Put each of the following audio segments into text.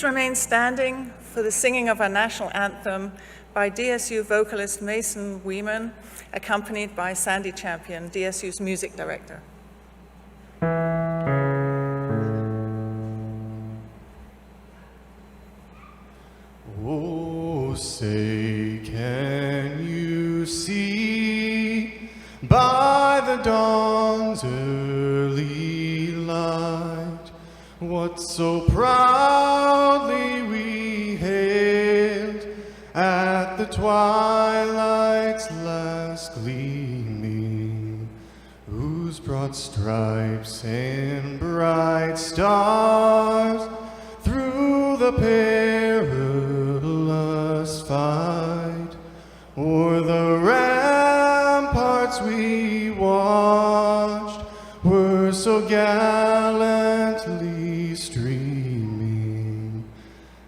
Please remain standing for the singing of our national anthem by DSU vocalist Mason Weeman, accompanied by Sandy Champion, DSU's music director. Oh, say, can you see by the dawn's early light what so proudly we hailed at the twilight's last gleaming, whose broad stripes and bright stars through the perilous fight o'er the ramparts we watched were so gallantly streaming,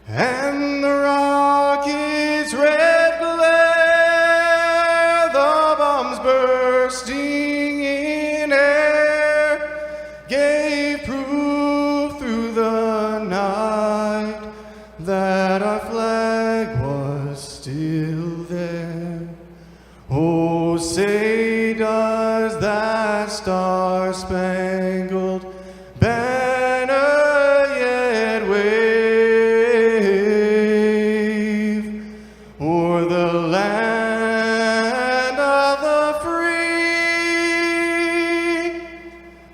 and the rocket's red glare, the bombs bursting in air, gave proof through the night that our flag was still there. Oh, say does that star-spangled banner yet wave o'er the land of the free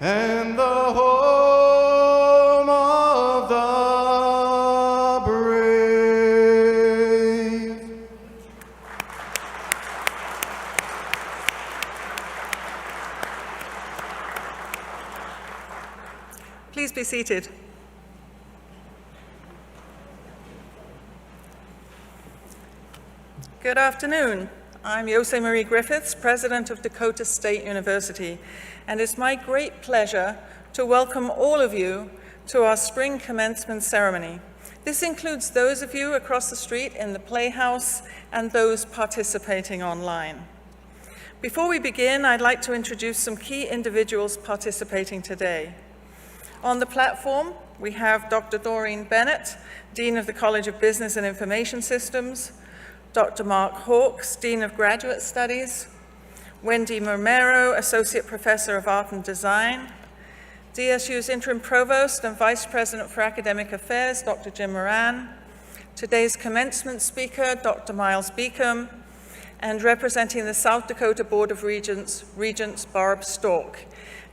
and the home of the brave? Please be seated. Good afternoon. I'm Yose Marie Griffiths, President of Dakota State University, and it's my great pleasure to welcome all of you to our spring commencement ceremony. This includes those of you across the street in the Playhouse and those participating online. Before we begin, I'd like to introduce some key individuals participating today. On the platform, we have Dr. Doreen Bennett, Dean of the College of Business and Information Systems, Dr. Mark Hawkes, Dean of Graduate Studies, Wendy Romero, Associate Professor of Art and Design, DSU's Interim Provost and Vice President for Academic Affairs, Dr. Jim Moran, today's commencement speaker, Dr. Miles Beacom, and representing the South Dakota Board of Regents, Regents Barb Stork.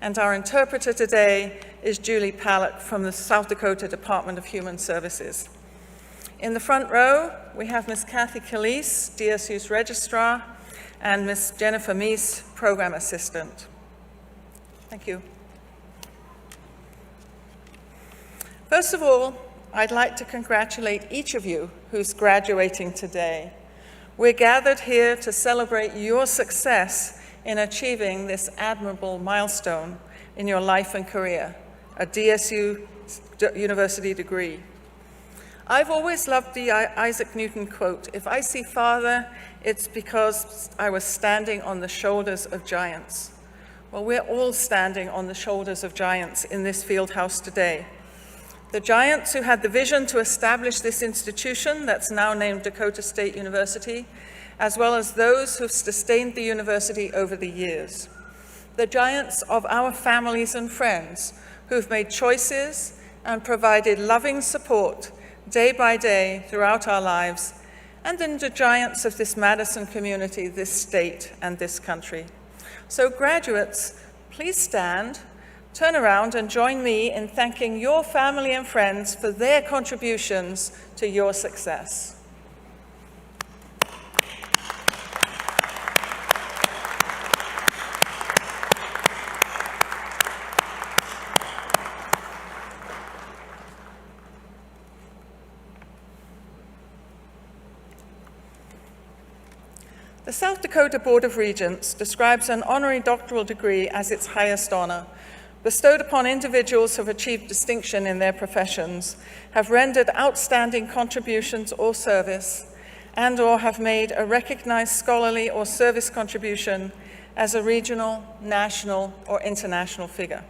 And our interpreter today is Julie Pallett from the South Dakota Department of Human Services. In the front row, we have Ms. Kathy Calise, DSU's Registrar, and Ms. Jennifer Meese, Program Assistant. Thank you. First of all, I'd like to congratulate each of you who's graduating today. We're gathered here to celebrate your success in achieving this admirable milestone in your life and career, a DSU university degree. I've always loved the Isaac Newton quote, "If I see Father, it's because I was standing on the shoulders of giants." Well, we're all standing on the shoulders of giants in this field house today. The giants who had the vision to establish this institution that's now named Dakota State University, as well as those who've sustained the university over the years. The giants of our families and friends who've made choices and provided loving support day by day throughout our lives, and then the giants of this Madison community, this state, and this country. So graduates, please stand, turn around and join me in thanking your family and friends for their contributions to your success. The South Dakota Board of Regents describes an honorary doctoral degree as its highest honor, bestowed upon individuals who have achieved distinction in their professions, have rendered outstanding contributions or service, and/or have made a recognized scholarly or service contribution as a regional, national, or international figure.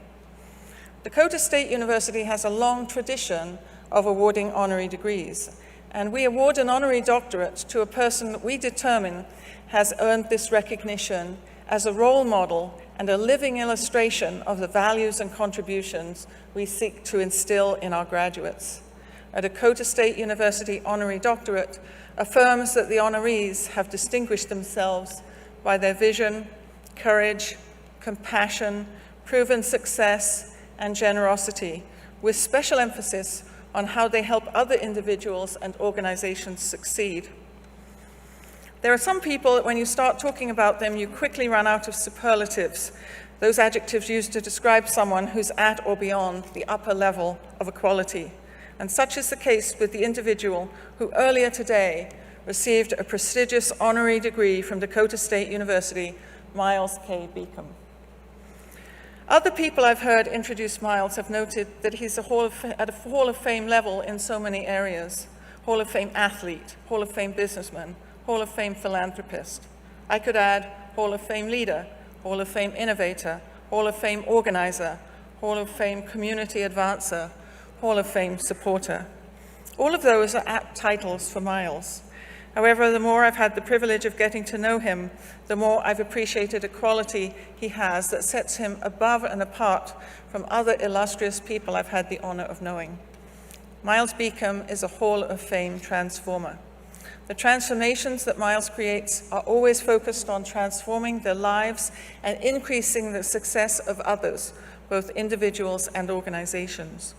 Dakota State University has a long tradition of awarding honorary degrees. And we award an honorary doctorate to a person that we determine has earned this recognition as a role model and a living illustration of the values and contributions we seek to instill in our graduates. A Dakota State University honorary doctorate affirms that the honorees have distinguished themselves by their vision, courage, compassion, proven success, and generosity, with special emphasis on how they help other individuals and organizations succeed. There are some people that when you start talking about them, you quickly run out of superlatives, those adjectives used to describe someone who's at or beyond the upper level of equality. And such is the case with the individual who earlier today received a prestigious honorary degree from Dakota State University, Miles K. Beacom. Other people I've heard introduce Miles have noted that he's at a Hall of Fame level in so many areas. Hall of Fame athlete, Hall of Fame businessman, Hall of Fame philanthropist. I could add Hall of Fame leader, Hall of Fame innovator, Hall of Fame organizer, Hall of Fame community advancer, Hall of Fame supporter. All of those are apt titles for Miles. However, the more I've had the privilege of getting to know him, the more I've appreciated a quality he has that sets him above and apart from other illustrious people I've had the honor of knowing. Miles Beacom is a Hall of Fame transformer. The transformations that Miles creates are always focused on transforming their lives and increasing the success of others, both individuals and organizations.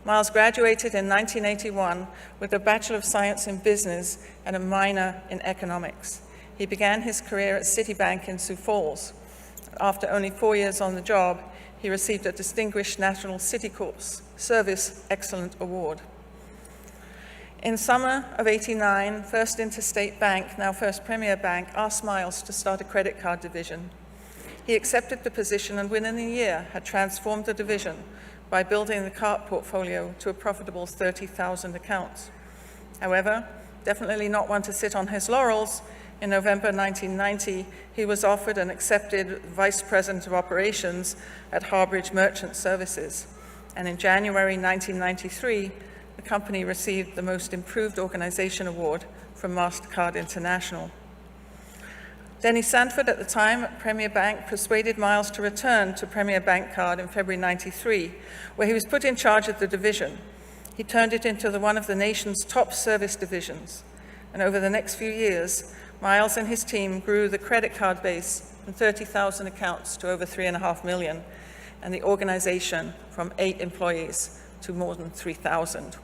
Miles graduated in 1981 with a Bachelor of Science in Business and a minor in economics. He began his career at Citibank in Sioux Falls. After only 4 years on the job, he received a Distinguished National Citicorps Service Excellent Award. In summer of '89, First Interstate Bank, now First Premier Bank, asked Miles to start a credit card division. He accepted the position and within a year had transformed the division by building the card portfolio to a profitable 30,000 accounts. However, definitely not one to sit on his laurels, in November 1990, he was offered and accepted Vice President of Operations at Harbridge Merchant Services. And in January 1993, the company received the Most Improved Organization Award from MasterCard International. Denny Sanford, at the time at Premier Bank, persuaded Miles to return to Premier Bank Card in February '93, where he was put in charge of the division. He turned it into one of the nation's top service divisions. And over the next few years, Miles and his team grew the credit card base from 30,000 accounts to over 3.5 million, and the organization from 8 employees to more than 3,000.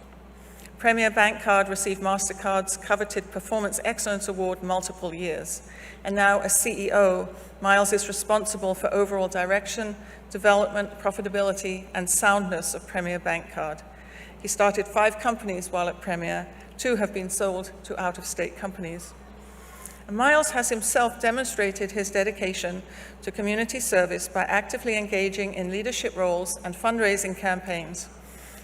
Premier Bank Card received MasterCard's coveted Performance Excellence Award multiple years. And now as CEO, Miles is responsible for overall direction, development, profitability, and soundness of Premier Bank Card. He started 5 companies while at Premier. 2 have been sold to out-of-state companies. And Miles has himself demonstrated his dedication to community service by actively engaging in leadership roles and fundraising campaigns.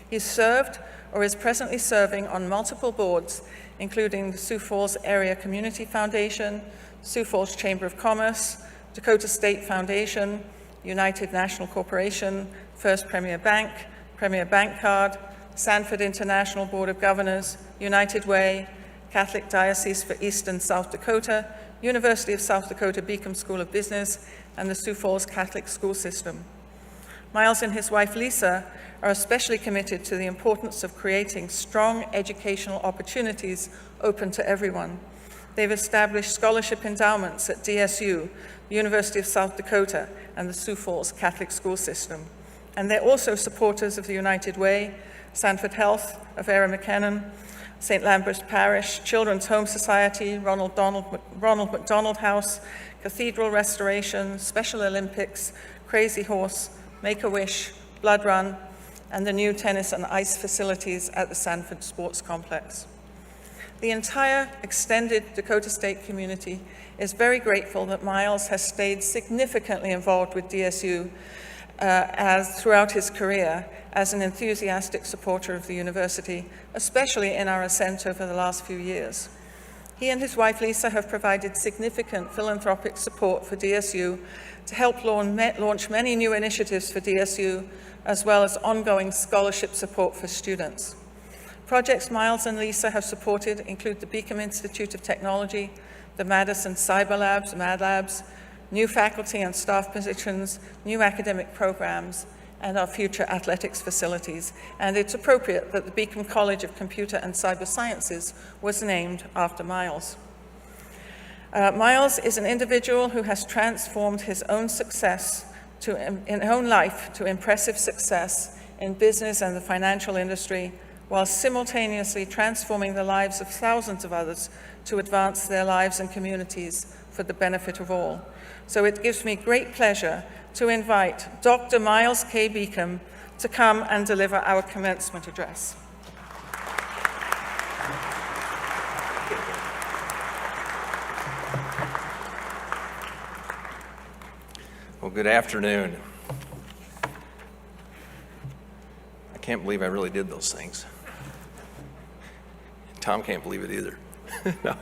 He's served or is presently serving on multiple boards, including the Sioux Falls Area Community Foundation, Sioux Falls Chamber of Commerce, Dakota State Foundation, United National Corporation, First Premier Bank Card, Sanford International Board of Governors, United Way, Catholic Diocese for East and South Dakota, University of South Dakota Beacom School of Business, and the Sioux Falls Catholic School System. Miles and his wife Lisa are especially committed to the importance of creating strong educational opportunities open to everyone. They've established scholarship endowments at DSU, the University of South Dakota, and the Sioux Falls Catholic School System. And they're also supporters of the United Way, Sanford Health of Era McKinnon, St. Lambert's Parish, Children's Home Society, Ronald McDonald House, Cathedral Restoration, Special Olympics, Crazy Horse, Make-A-Wish, Blood Run, and the new tennis and ice facilities at the Sanford Sports Complex. The entire extended Dakota State community is very grateful that Miles has stayed significantly involved with DSU throughout his career as an enthusiastic supporter of the university, especially in our ascent over the last few years. He and his wife Lisa have provided significant philanthropic support for DSU to help launch many new initiatives for DSU, as well as ongoing scholarship support for students. projects Miles and Lisa have supported include the Beacom Institute of Technology, the Madison Cyber Labs, Mad Labs, new faculty and staff positions, new academic programs, and our future athletics facilities. And it's appropriate that the Beacom College of Computer and Cyber Sciences was named after Miles. Miles is an individual who has transformed his own success in his own life to impressive success in business and the financial industry, while simultaneously transforming the lives of thousands of others to advance their lives and communities for the benefit of all. So it gives me great pleasure to invite Dr. Miles K. Beacom to come and deliver our commencement address. Well, good afternoon. I can't believe I really did those things. Tom can't believe it either. No.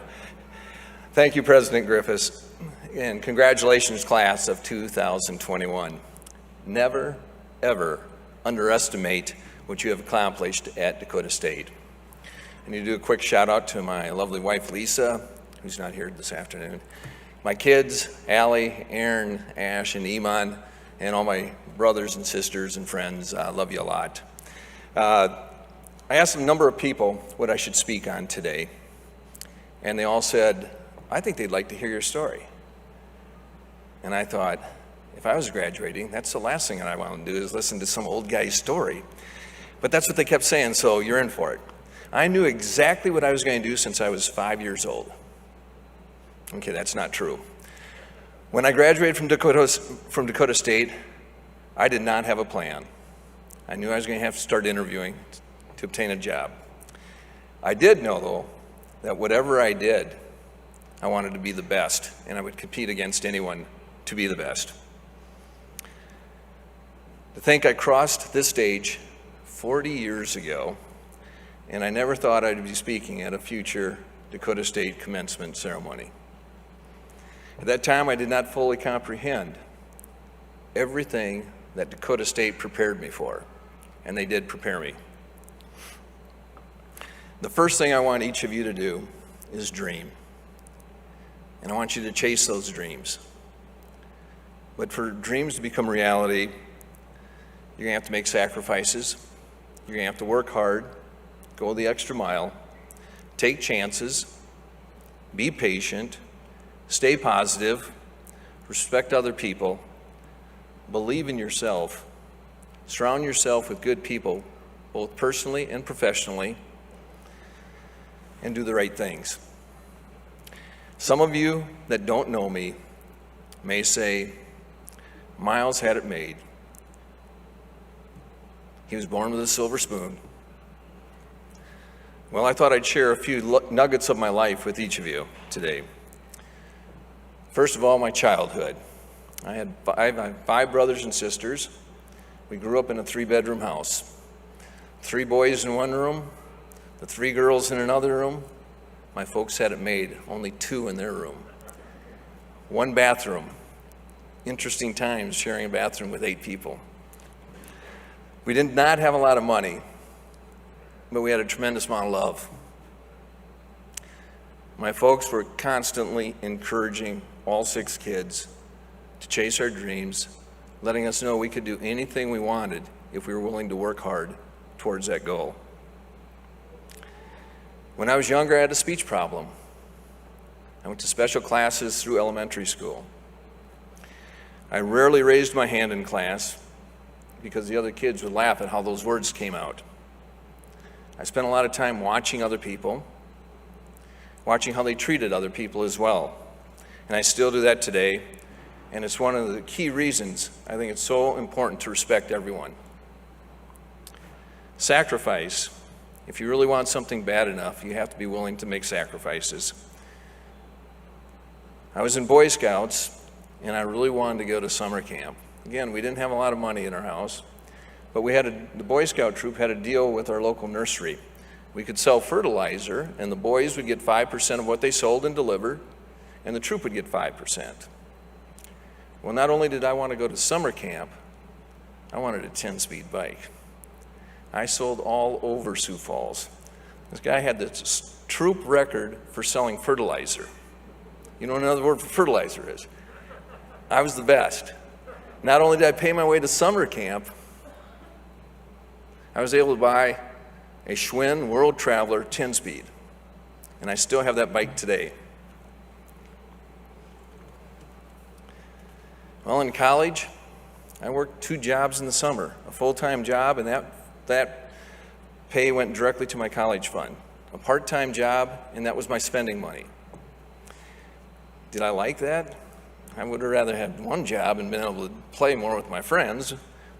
Thank you, President Griffiths, and congratulations, class of 2021. Never, ever underestimate what you have accomplished at Dakota State. I need to do a quick shout out to my lovely wife, Lisa, who's not here this afternoon. My kids, Allie, Aaron, Ash, and Iman, and all my brothers and sisters and friends, I love you a lot. I asked a number of people what I should speak on today, and they all said, I think they'd like to hear your story. And I thought, if I was graduating, that's the last thing that I want to do is listen to some old guy's story. But that's what they kept saying, so you're in for it. I knew exactly what I was going to do since I was 5 years old. Okay, that's not true. When I graduated from Dakota State, I did not have a plan. I knew I was going to have to start interviewing to obtain a job. I did know, though, that whatever I did, I wanted to be the best, and I would compete against anyone to be the best. To think I crossed this stage 40 years ago, and I never thought I'd be speaking at a future Dakota State commencement ceremony. At that time, I did not fully comprehend everything that Dakota State prepared me for, and they did prepare me. The first thing I want each of you to do is dream, and I want you to chase those dreams. But for dreams to become reality, you're gonna have to make sacrifices, you're gonna have to work hard, go the extra mile, take chances, be patient, stay positive, respect other people, believe in yourself, surround yourself with good people, both personally and professionally, and do the right things. Some of you that don't know me may say, Miles had it made. He was born with a silver spoon. Well, I thought I'd share a few nuggets of my life with each of you today. First of all, my childhood. I had five brothers and sisters. We grew up in a 3-bedroom house. 3 boys in one room, the 3 girls in another room. My folks had it made, only 2 in their room. 1 bathroom. Interesting times sharing a bathroom with 8 people. We did not have a lot of money, but we had a tremendous amount of love. My folks were constantly encouraging all 6 kids to chase our dreams, letting us know we could do anything we wanted if we were willing to work hard towards that goal. When I was younger, I had a speech problem. I went to special classes through elementary school. I rarely raised my hand in class because the other kids would laugh at how those words came out. I spent a lot of time watching other people, watching how they treated other people as well. And I still do that today, and it's one of the key reasons I think it's so important to respect everyone. Sacrifice. If you really want something bad enough, you have to be willing to make sacrifices. I was in Boy Scouts, and I really wanted to go to summer camp. Again, we didn't have a lot of money in our house, but the Boy Scout troop had a deal with our local nursery. We could sell fertilizer, and the boys would get 5% of what they sold and delivered, and the troop would get 5%. Well, not only did I want to go to summer camp, I wanted a 10-speed bike. I sold all over Sioux Falls. This guy had this troop record for selling fertilizer. You know what another word for fertilizer is? I was the best. Not only did I pay my way to summer camp, I was able to buy a Schwinn World Traveler 10-speed, and I still have that bike today. Well, in college, I worked 2 jobs in the summer, a full-time job, and that pay went directly to my college fund. A part-time job, and that was my spending money. Did I like that? I would have rather had one job and been able to play more with my friends,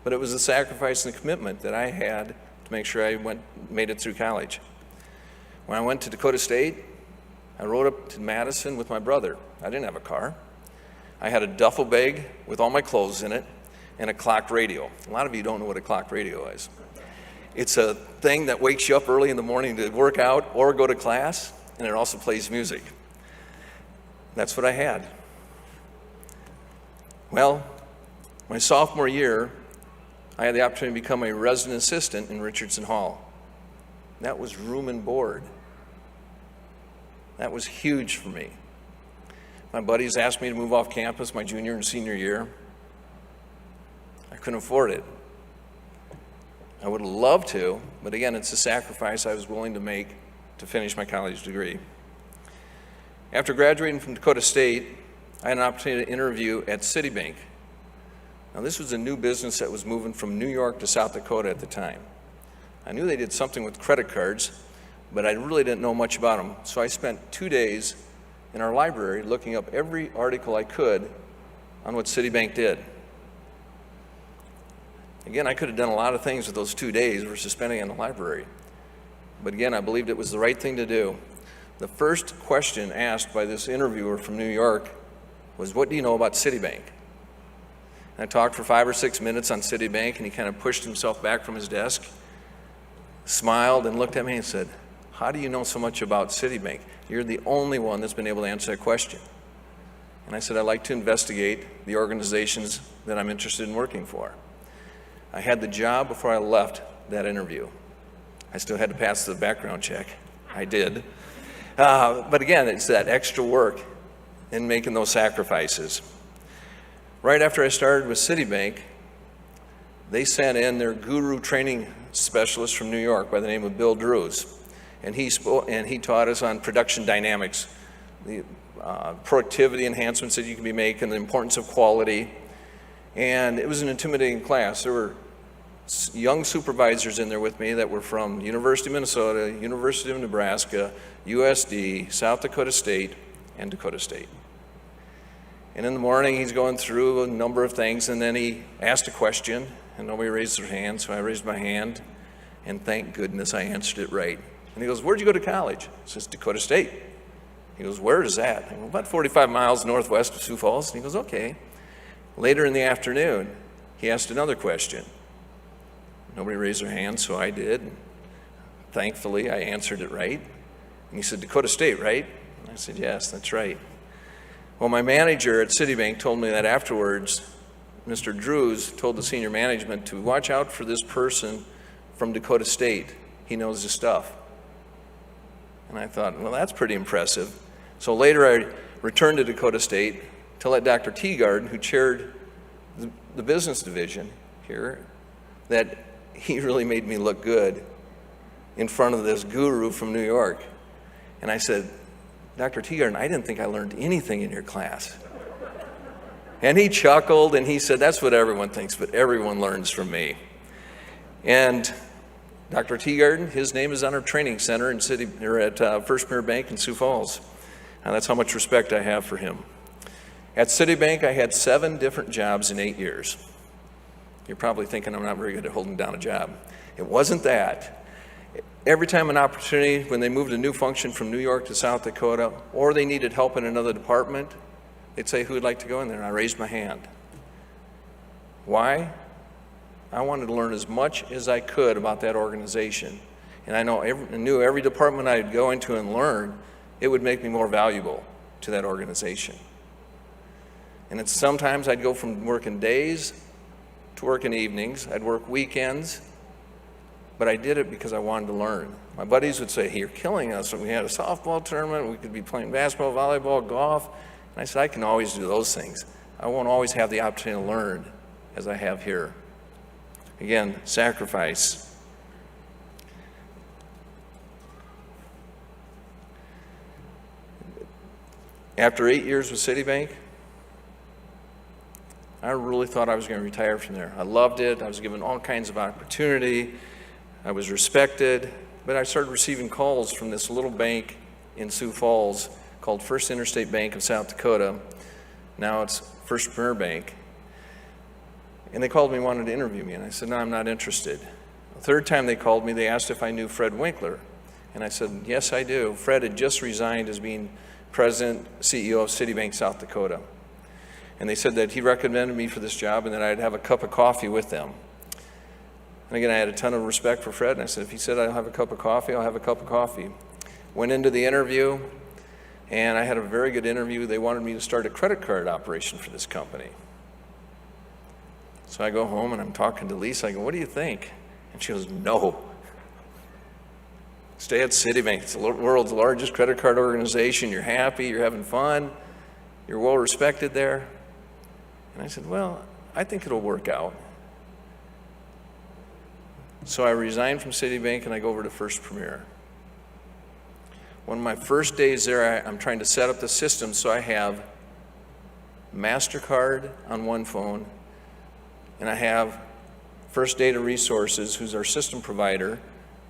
but it was a sacrifice and a commitment that I had to make sure I made it through college. When I went to Dakota State, I rode up to Madison with my brother. I didn't have a car. I had a duffel bag with all my clothes in it and a clock radio. A lot of you don't know what a clock radio is. It's a thing that wakes you up early in the morning to work out or go to class, and it also plays music. That's what I had. Well, my sophomore year, I had the opportunity to become a resident assistant in Richardson Hall. That was room and board. That was huge for me. My buddies asked me to move off campus my junior and senior year. I couldn't afford it. I would have loved to, but again, it's a sacrifice I was willing to make to finish my college degree. After graduating from Dakota State, I had an opportunity to interview at Citibank. Now, this was a new business that was moving from New York to South Dakota at the time. I knew they did something with credit cards, but I really didn't know much about them. So I spent 2 days in our library looking up every article I could on what Citibank did. Again, I could have done a lot of things with those 2 days versus spending in the library. But again, I believed it was the right thing to do. The first question asked by this interviewer from New York was, "What do you know about Citibank?" And I talked for 5 or 6 minutes on Citibank, and he kind of pushed himself back from his desk, smiled, and looked at me and said, "How do you know so much about Citibank? You're the only one that's been able to answer that question." And I said, "I'd like to investigate the organizations that I'm interested in working for." I had the job before I left that interview. I still had to pass the background check. I did. But again, it's that extra work in making those sacrifices. Right after I started with Citibank, they sent in their guru training specialist from New York by the name of Bill Drews. And he taught us on production dynamics, the productivity enhancements that you can be making, the importance of quality. And it was an intimidating class. There were young supervisors in there with me that were from University of Minnesota, University of Nebraska, USD, South Dakota State, and Dakota State. And in the morning, he's going through a number of things, and then he asked a question, and nobody raised their hand, so I raised my hand, and thank goodness I answered it right. And he goes, "Where'd you go to college?" I says, "Dakota State." He goes, "Where is that?" I go, "About 45 miles northwest of Sioux Falls." And he goes, "Okay." Later in the afternoon, he asked another question. Nobody raised their hand, so I did. Thankfully, I answered it right. And he said, "Dakota State, right?" And I said, "Yes, that's right." Well, my manager at Citibank told me that afterwards, Mr. Drews told the senior management to watch out for this person from Dakota State. He knows his stuff. And I thought, well, that's pretty impressive. So later I returned to Dakota State to let Dr. Teagarden, who chaired the business division here, that he really made me look good in front of this guru from New York. And I said, "Dr. Teagarden, I didn't think I learned anything in your class." And he chuckled and he said, "That's what everyone thinks, but everyone learns from me." And Dr. Teagarden, his name is on our training center at First Premier Bank in Sioux Falls. And that's how much respect I have for him. At Citibank, I had 7 different jobs in 8 years. You're probably thinking I'm not very good at holding down a job. It wasn't that. Every time an opportunity, when they moved a new function from New York to South Dakota, or they needed help in another department, they'd say, "Who would like to go in there?" And I raised my hand. Why? I wanted to learn as much as I could about that organization. And I knew every department I'd go into and learn, it would make me more valuable to that organization. And sometimes I'd go from working days to working evenings. I'd work weekends. but I did it because I wanted to learn. My buddies would say, hey, you're killing us. We had a softball tournament, we could be playing basketball, volleyball, golf. And I said, I can always do those things. I won't always have the opportunity to learn as I have here. Again, sacrifice. After 8 years with Citibank, I really thought I was going to retire from there. I loved it. I was given all kinds of opportunity. I was respected, but I started receiving calls from this little bank in Sioux Falls called First Interstate Bank of South Dakota. Now it's First Premier Bank. And they called me and wanted to interview me, and I said, no, I'm not interested. The third time they called me, they asked if I knew Fred Winkler. And I said, yes, I do. Fred had just resigned as being President, CEO of Citibank South Dakota. And they said that he recommended me for this job and that I'd have a cup of coffee with them. And again, I had a ton of respect for Fred, and I said, if he said I'll have a cup of coffee, I'll have a cup of coffee. Went into the interview, and I had a very good interview. They wanted me to start a credit card operation for this company. So I go home and I'm talking to Lisa. I go, what do you think? And she goes, no. Stay at Citibank. It's the world's largest credit card organization. You're happy, you're having fun, you're well respected there. And I said, well, I think it'll work out. So I resigned from Citibank and I go over to First Premier. One of my first days there, I'm trying to set up the system so I have MasterCard on one phone, and I have First Data Resources, who's our system provider,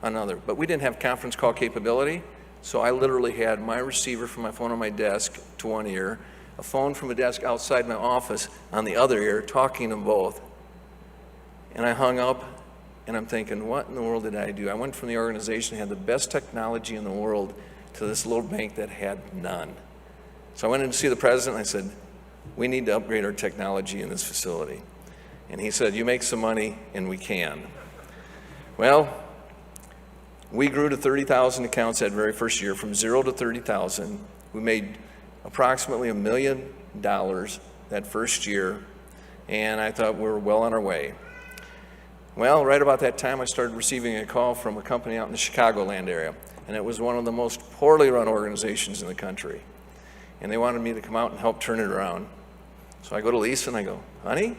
on another. But we didn't have conference call capability, so I literally had my receiver from my phone on my desk to one ear, a phone from a desk outside my office on the other ear, talking to both. And I hung up, and I'm thinking, what in the world did I do? I went from the organization that had the best technology in the world to this little bank that had none. So I went in to see the president, and I said, we need to upgrade our technology in this facility. And he said, you make some money, and we can. Well, we grew to 30,000 accounts that very first year, from 0 to 30,000. We made approximately $1 million that first year, and I thought we were well on our way. Well, right about that time, I started receiving a call from a company out in the Chicagoland area, and it was one of the most poorly run organizations in the country. And they wanted me to come out and help turn it around. So I go to Lisa and I go, honey,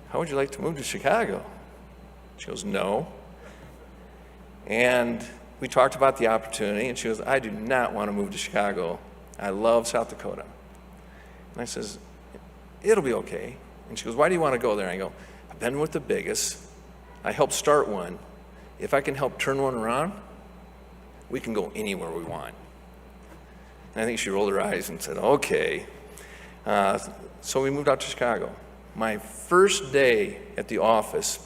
how would you like to move to Chicago? She goes, no. And we talked about the opportunity, and she goes, I do not want to move to Chicago. I love South Dakota. And I says, it'll be okay. And she goes, why do you want to go there? And I go, I've been with the biggest. I helped start one. If I can help turn one around, we can go anywhere we want. And I think she rolled her eyes and said, okay. So we moved out to Chicago. My first day at the office,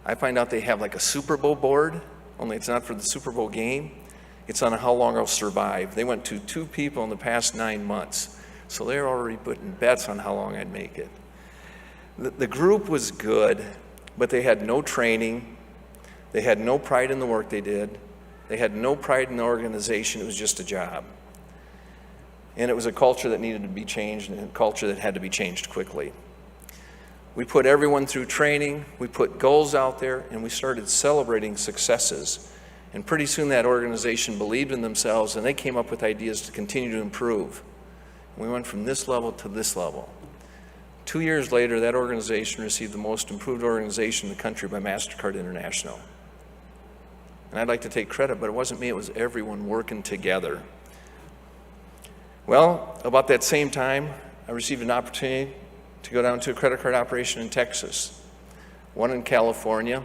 I find out they have like a Super Bowl board, only it's not for the Super Bowl game. It's on how long I'll survive. They went to 2 people in the past 9 months. So they're already putting bets on how long I'd make it. The group was good, but they had no training. They had no pride in the work they did. They had no pride in the organization. It was just a job. And it was a culture that needed to be changed, and a culture that had to be changed quickly. We put everyone through training, we put goals out there, and we started celebrating successes. And pretty soon that organization believed in themselves, and they came up with ideas to continue to improve. We went from this level to this level. 2 years later, that organization received the most improved organization in the country by MasterCard International. And I'd like to take credit, but it wasn't me, it was everyone working together. Well, about that same time, I received an opportunity to go down to a credit card operation in Texas, one in California,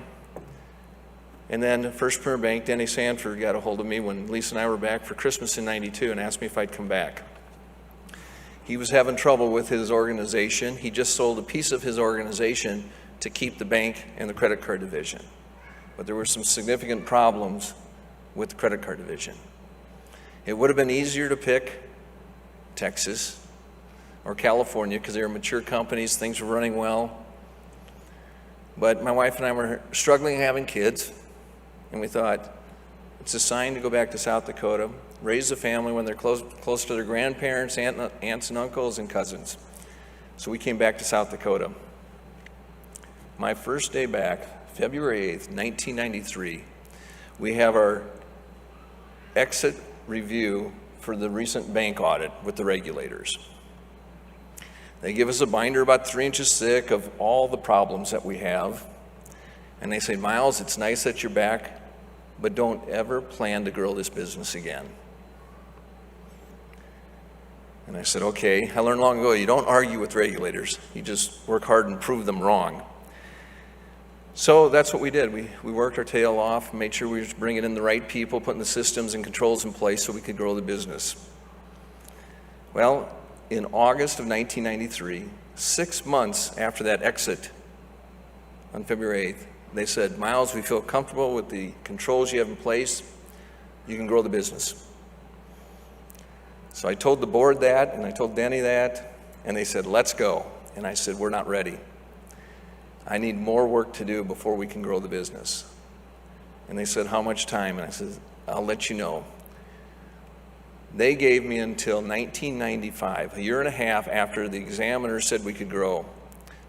and then First Premier Bank, Denny Sanford got a hold of me when Lisa and I were back for Christmas in '92 and asked me if I'd come back. He was having trouble with his organization. He just sold a piece of his organization to keep the bank and the credit card division. But there were some significant problems with the credit card division. It would have been easier to pick Texas or California because they were mature companies, things were running well. But my wife and I were struggling having kids, and we thought, it's a sign to go back to South Dakota, raise a family when they're close to their grandparents, aunts and uncles and cousins. So we came back to South Dakota. My first day back, February 8th, 1993, we have our exit review for the recent bank audit with the regulators. They give us a binder about 3 inches thick of all the problems that we have. And they say, Miles, it's nice that you're back, but don't ever plan to grow this business again. And I said, okay. I learned long ago, you don't argue with regulators. You just work hard and prove them wrong. So that's what we did. We worked our tail off, made sure we were bringing in the right people, putting the systems and controls in place so we could grow the business. Well, in August of 1993, 6 months after that exit on February 8th, they said, Miles, we feel comfortable with the controls you have in place. You can grow the business. So I told the board that, and I told Denny that, and they said, let's go. And I said, we're not ready. I need more work to do before we can grow the business. And they said, how much time? And I said, I'll let you know. They gave me until 1995, a year and a half after the examiner said we could grow,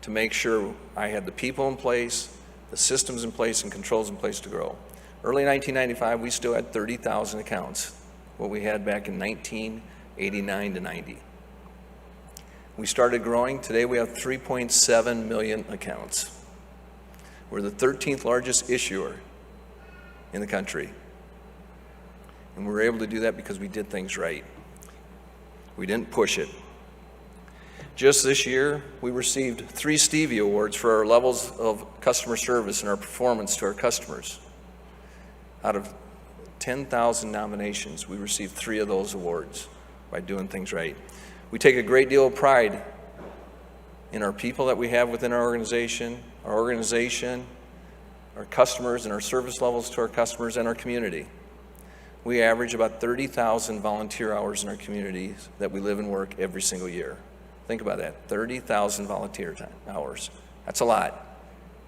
to make sure I had the people in place, the systems in place, and controls in place to grow. Early 1995, we still had 30,000 accounts, what we had back in 1989 to 90. We started growing. Today we have 3.7 million accounts. We're the 13th largest issuer in the country. And we were able to do that because we did things right. We didn't push it. Just this year, we received 3 Stevie Awards for our levels of customer service and our performance to our customers. Out of 10,000 nominations, we received 3 of those awards by doing things right. We take a great deal of pride in our people that we have within our organization, our customers, and our service levels to our customers and our community. We average about 30,000 volunteer hours in our communities that we live and work every single year. Think about that, 30,000 volunteer hours. That's a lot,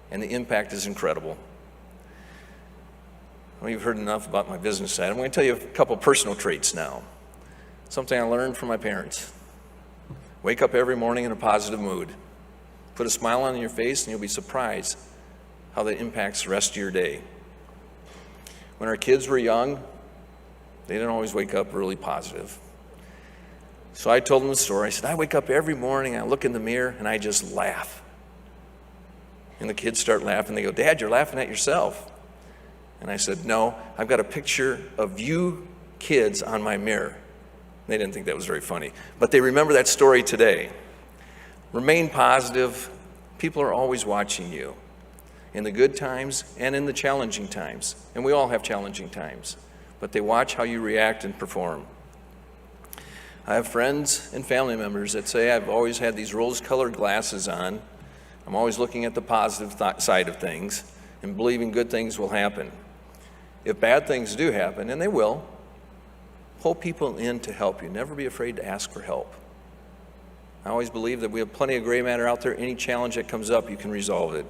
and the impact is incredible. Well, you've heard enough about my business side. I'm going to tell you a couple personal traits now. Something I learned from my parents. Wake up every morning in a positive mood. Put a smile on your face and you'll be surprised how that impacts the rest of your day. When our kids were young, they didn't always wake up really positive. So I told them the story. I said, I wake up every morning, I look in the mirror and I just laugh. And the kids start laughing. They go, Dad, you're laughing at yourself. And I said, no, I've got a picture of you kids on my mirror. They didn't think that was very funny, but they remember that story today. Remain positive. People are always watching you in the good times and in the challenging times. And we all have challenging times, but they watch how you react and perform. I have friends and family members that say I've always had these rose-colored glasses on. I'm always looking at the positive side of things and believing good things will happen. If bad things do happen, and they will, pull people in to help you. Never be afraid to ask for help. I always believe that we have plenty of gray matter out there. Any challenge that comes up, you can resolve it.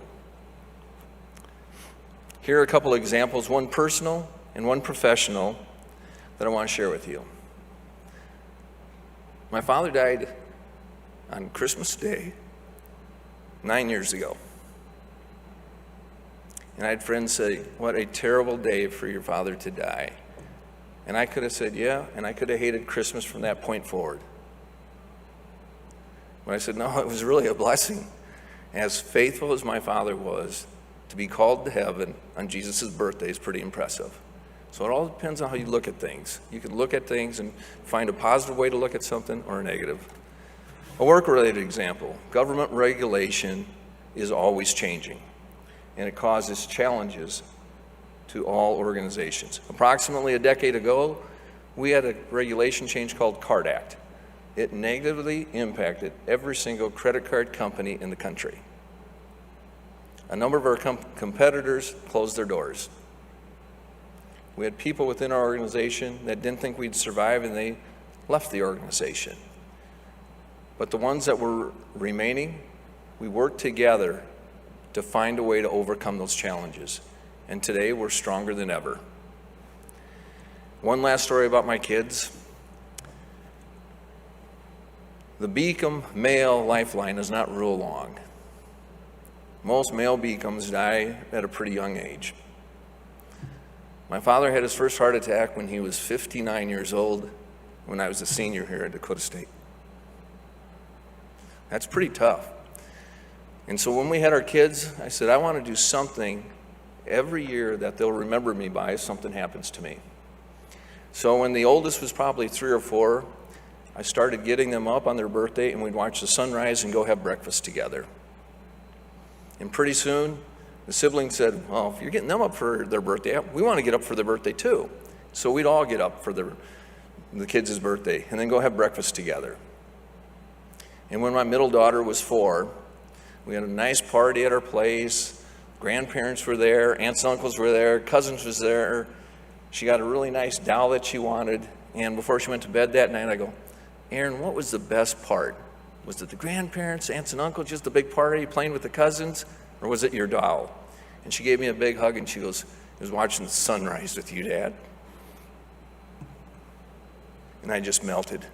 Here are a couple of examples, one personal and one professional, that I want to share with you. My father died on Christmas Day 9 years ago. And I had friends say, what a terrible day for your father to die. And I could have said, yeah, and I could have hated Christmas from that point forward. But I said, no, it was really a blessing. As faithful as my father was, to be called to heaven on Jesus' birthday is pretty impressive. So it all depends on how you look at things. You can look at things and find a positive way to look at something or a negative. A work-related example, government regulation is always changing, and it causes challenges to all organizations. Approximately a decade ago, we had a regulation change called CARD Act. It negatively impacted every single credit card company in the country. A number of our competitors closed their doors. We had people within our organization that didn't think we'd survive, and they left the organization. But the ones that were remaining, we worked together to find a way to overcome those challenges. And today, we're stronger than ever. One last story about my kids. The Beacom male lifeline is not real long. Most male Beacoms die at a pretty young age. My father had his first heart attack when he was 59 years old, when I was a senior here at Dakota State. That's pretty tough. And so when we had our kids, I said, I want to do something every year that they'll remember me by if something happens to me. So when the oldest was probably 3 or 4, I started getting them up on their birthday, and we'd watch the sunrise and go have breakfast together. And pretty soon, the siblings said, well, if you're getting them up for their birthday, we want to get up for their birthday too. So we'd all get up for the kids' birthday and then go have breakfast together. And when my middle daughter was 4, we had a nice party at our place. Grandparents were there, aunts and uncles were there, cousins was there. She got a really nice doll that she wanted. And before she went to bed that night, I go, Erin, what was the best part? Was it the grandparents, aunts and uncles, just the big party, playing with the cousins, or was it your doll? And she gave me a big hug and she goes, I was watching the sunrise with you, Dad. And I just melted.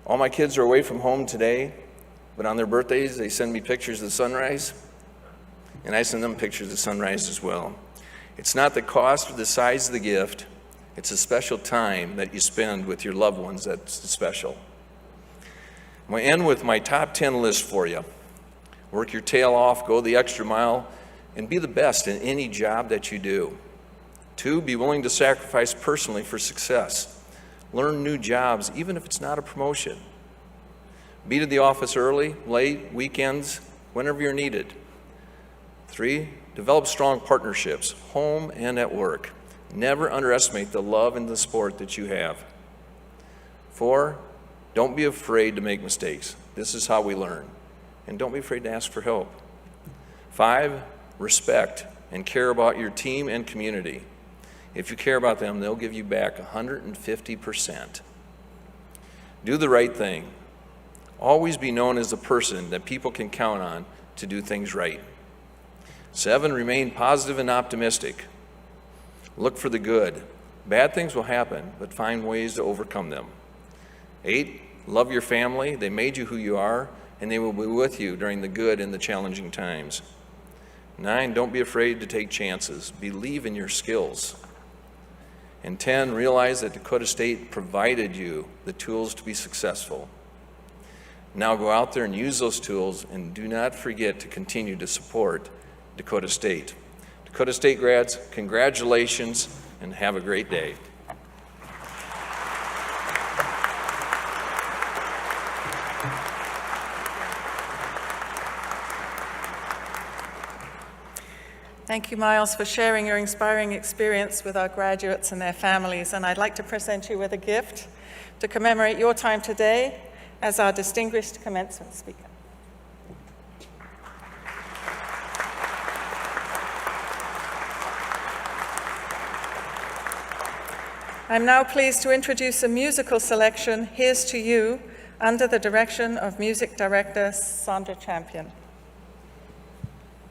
All my kids are away from home today, but on their birthdays, they send me pictures of the sunrise, and I send them pictures of the sunrise as well. It's not the cost or the size of the gift, it's a special time that you spend with your loved ones that's special. I'm going to end with my top 10 list for you. Work your tail off, go the extra mile, and be the best in any job that you do. 2, be willing to sacrifice personally for success. Learn new jobs, even if it's not a promotion. Be to the office early, late, weekends, whenever you're needed. 3, develop strong partnerships, home and at work. Never underestimate the love and the support that you have. 4, don't be afraid to make mistakes. This is how we learn. And don't be afraid to ask for help. 5, respect and care about your team and community. If you care about them, they'll give you back 150%. Do the right thing. Always be known as the person that people can count on to do things right. 7, remain positive and optimistic. Look for the good. Bad things will happen, but find ways to overcome them. 8, love your family. They made you who you are, and they will be with you during the good and the challenging times. 9, don't be afraid to take chances. Believe in your skills. And 10, realize that Dakota State provided you the tools to be successful. Now go out there and use those tools, and do not forget to continue to support Dakota State. Dakota State grads, congratulations, and have a great day. Thank you, Miles, for sharing your inspiring experience with our graduates and their families. And I'd like to present you with a gift to commemorate your time today as our distinguished commencement speaker. I'm now pleased to introduce a musical selection, Here's to You, under the direction of music director Sandra Champion.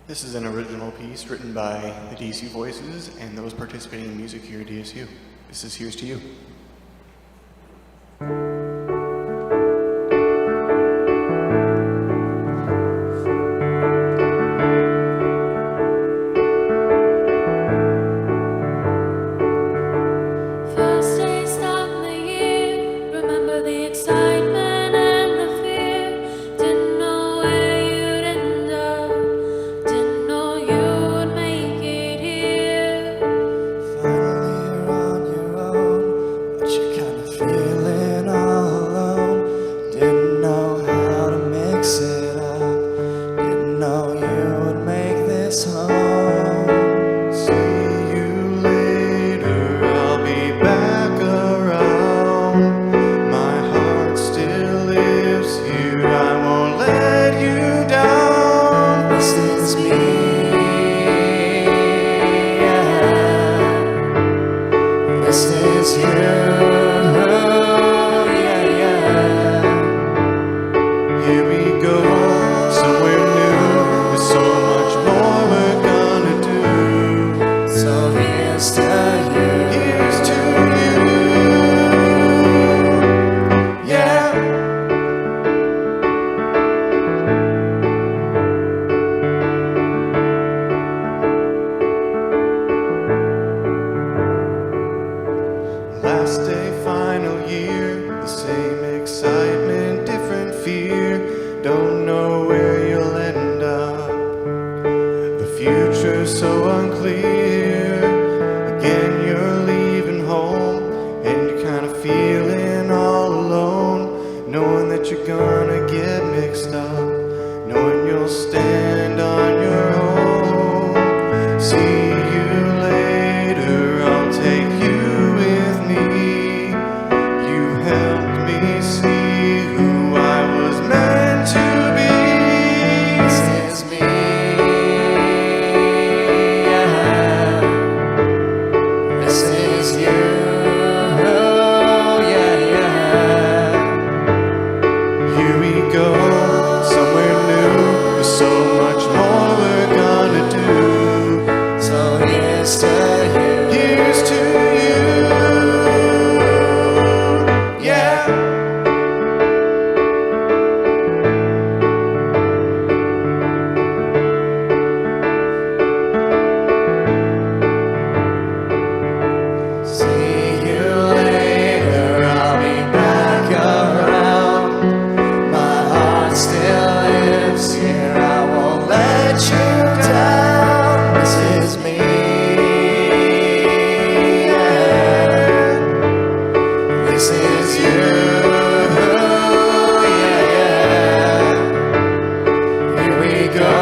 This is an original piece written by the DSU Voices and those participating in music here at DSU. This is Here's to You. you're gonna get mixed up, knowing you'll stand on your own. See you later, I'll take you with me. You helped me see who I was meant to be. This is me, yeah. This is you, yeah, yeah. Here we go, somewhere new. There's so much more we're gonna do. So here's to you. Here's to you. Yeah. See you later, I'll be back around. My heart still lives here, I won't let you down. This is me, yeah. This is you, yeah, yeah. Here we go,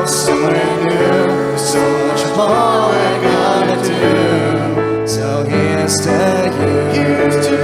somewhere new. So much more we're gonna do. So here's to you. Here's to you.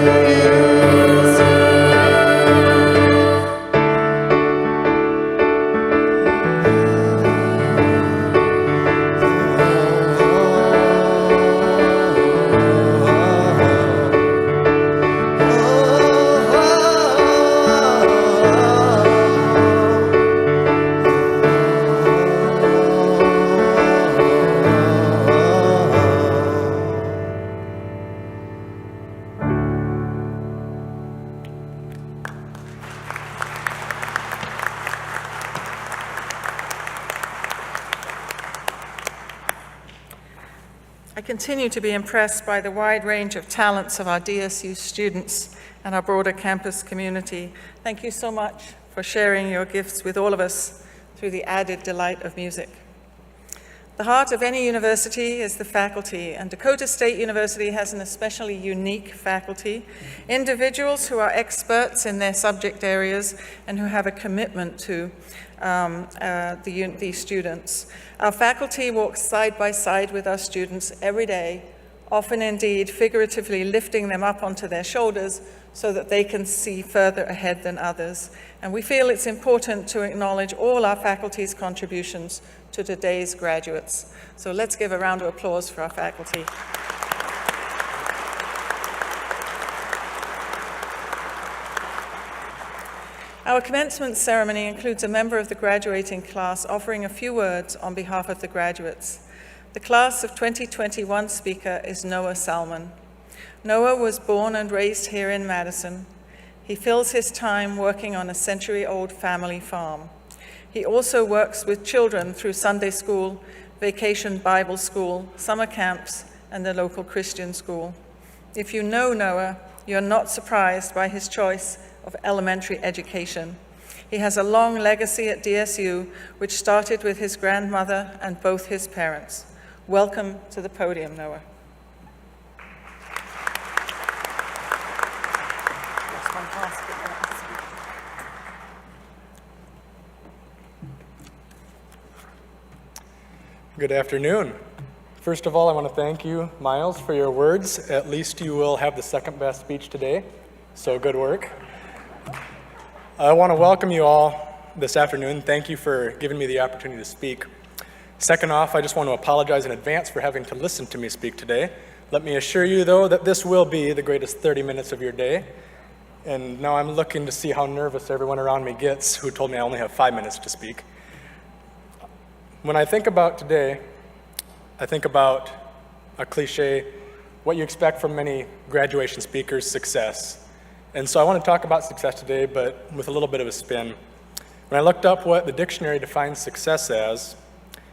I continue to be impressed by the wide range of talents of our DSU students and our broader campus community. Thank you so much for sharing your gifts with all of us through the added delight of music. The heart of any university is the faculty, and Dakota State University has an especially unique faculty, individuals who are experts in their subject areas and who have a commitment to the students. Our faculty walks side by side with our students every day, often indeed figuratively lifting them up onto their shoulders so that they can see further ahead than others. And we feel it's important to acknowledge all our faculty's contributions to today's graduates. So let's give a round of applause for our faculty. Our commencement ceremony includes a member of the graduating class offering a few words on behalf of the graduates. The class of 2021 speaker is Noah Salmon. Noah was born and raised here in Madison. He fills his time working on a century-old family farm. He also works with children through Sunday school, vacation Bible school, summer camps, and the local Christian school. If you know Noah, you're not surprised by his choice of elementary education. He has a long legacy at DSU, which started with his grandmother and both his parents. Welcome to the podium, Noah. Good afternoon. First of all, I want to thank you, Miles, for your words. At least you will have the second best speech today, so good work. I want to welcome you all this afternoon. Thank you for giving me the opportunity to speak. Second off, I just want to apologize in advance for having to listen to me speak today. Let me assure you, though, that this will be the greatest 30 minutes of your day. And now I'm looking to see how nervous everyone around me gets who told me I only have 5 minutes to speak. When I think about today, I think about a cliche, what you expect from many graduation speakers, success. And so I want to talk about success today, but with a little bit of a spin. When I looked up what the dictionary defines success as,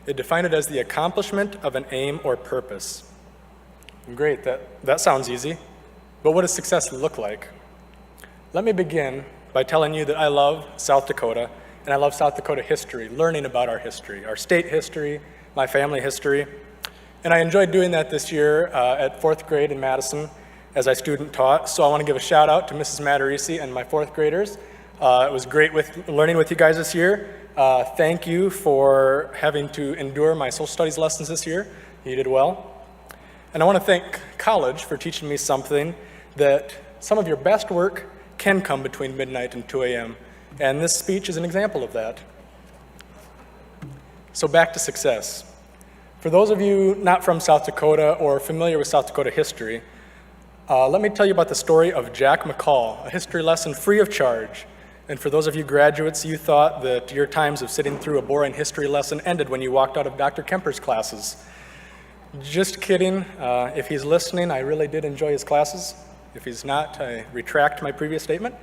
it defined it as the accomplishment of an aim or purpose. Great, that sounds easy, but what does success look like? Let me begin by telling you that I love South Dakota, and I love South Dakota history, learning about our history, our state history, my family history. And I enjoyed doing that this year at 4th grade in Madison as I student taught. So I want to give a shout out to Mrs. Matarisi and my 4th graders It was great learning with you guys this year. Thank you for having to endure my social studies lessons this year. You did well. And I want to thank college for teaching me something that some of your best work can come between midnight and 2 a.m. And this speech is an example of that. So back to success. For those of you not from South Dakota or familiar with South Dakota history, let me tell you about the story of Jack McCall, a history lesson free of charge. And for those of you graduates, you thought that your times of sitting through a boring history lesson ended when you walked out of Dr. Kemper's classes. Just kidding. If he's listening, I really did enjoy his classes. If he's not, I retract my previous statement.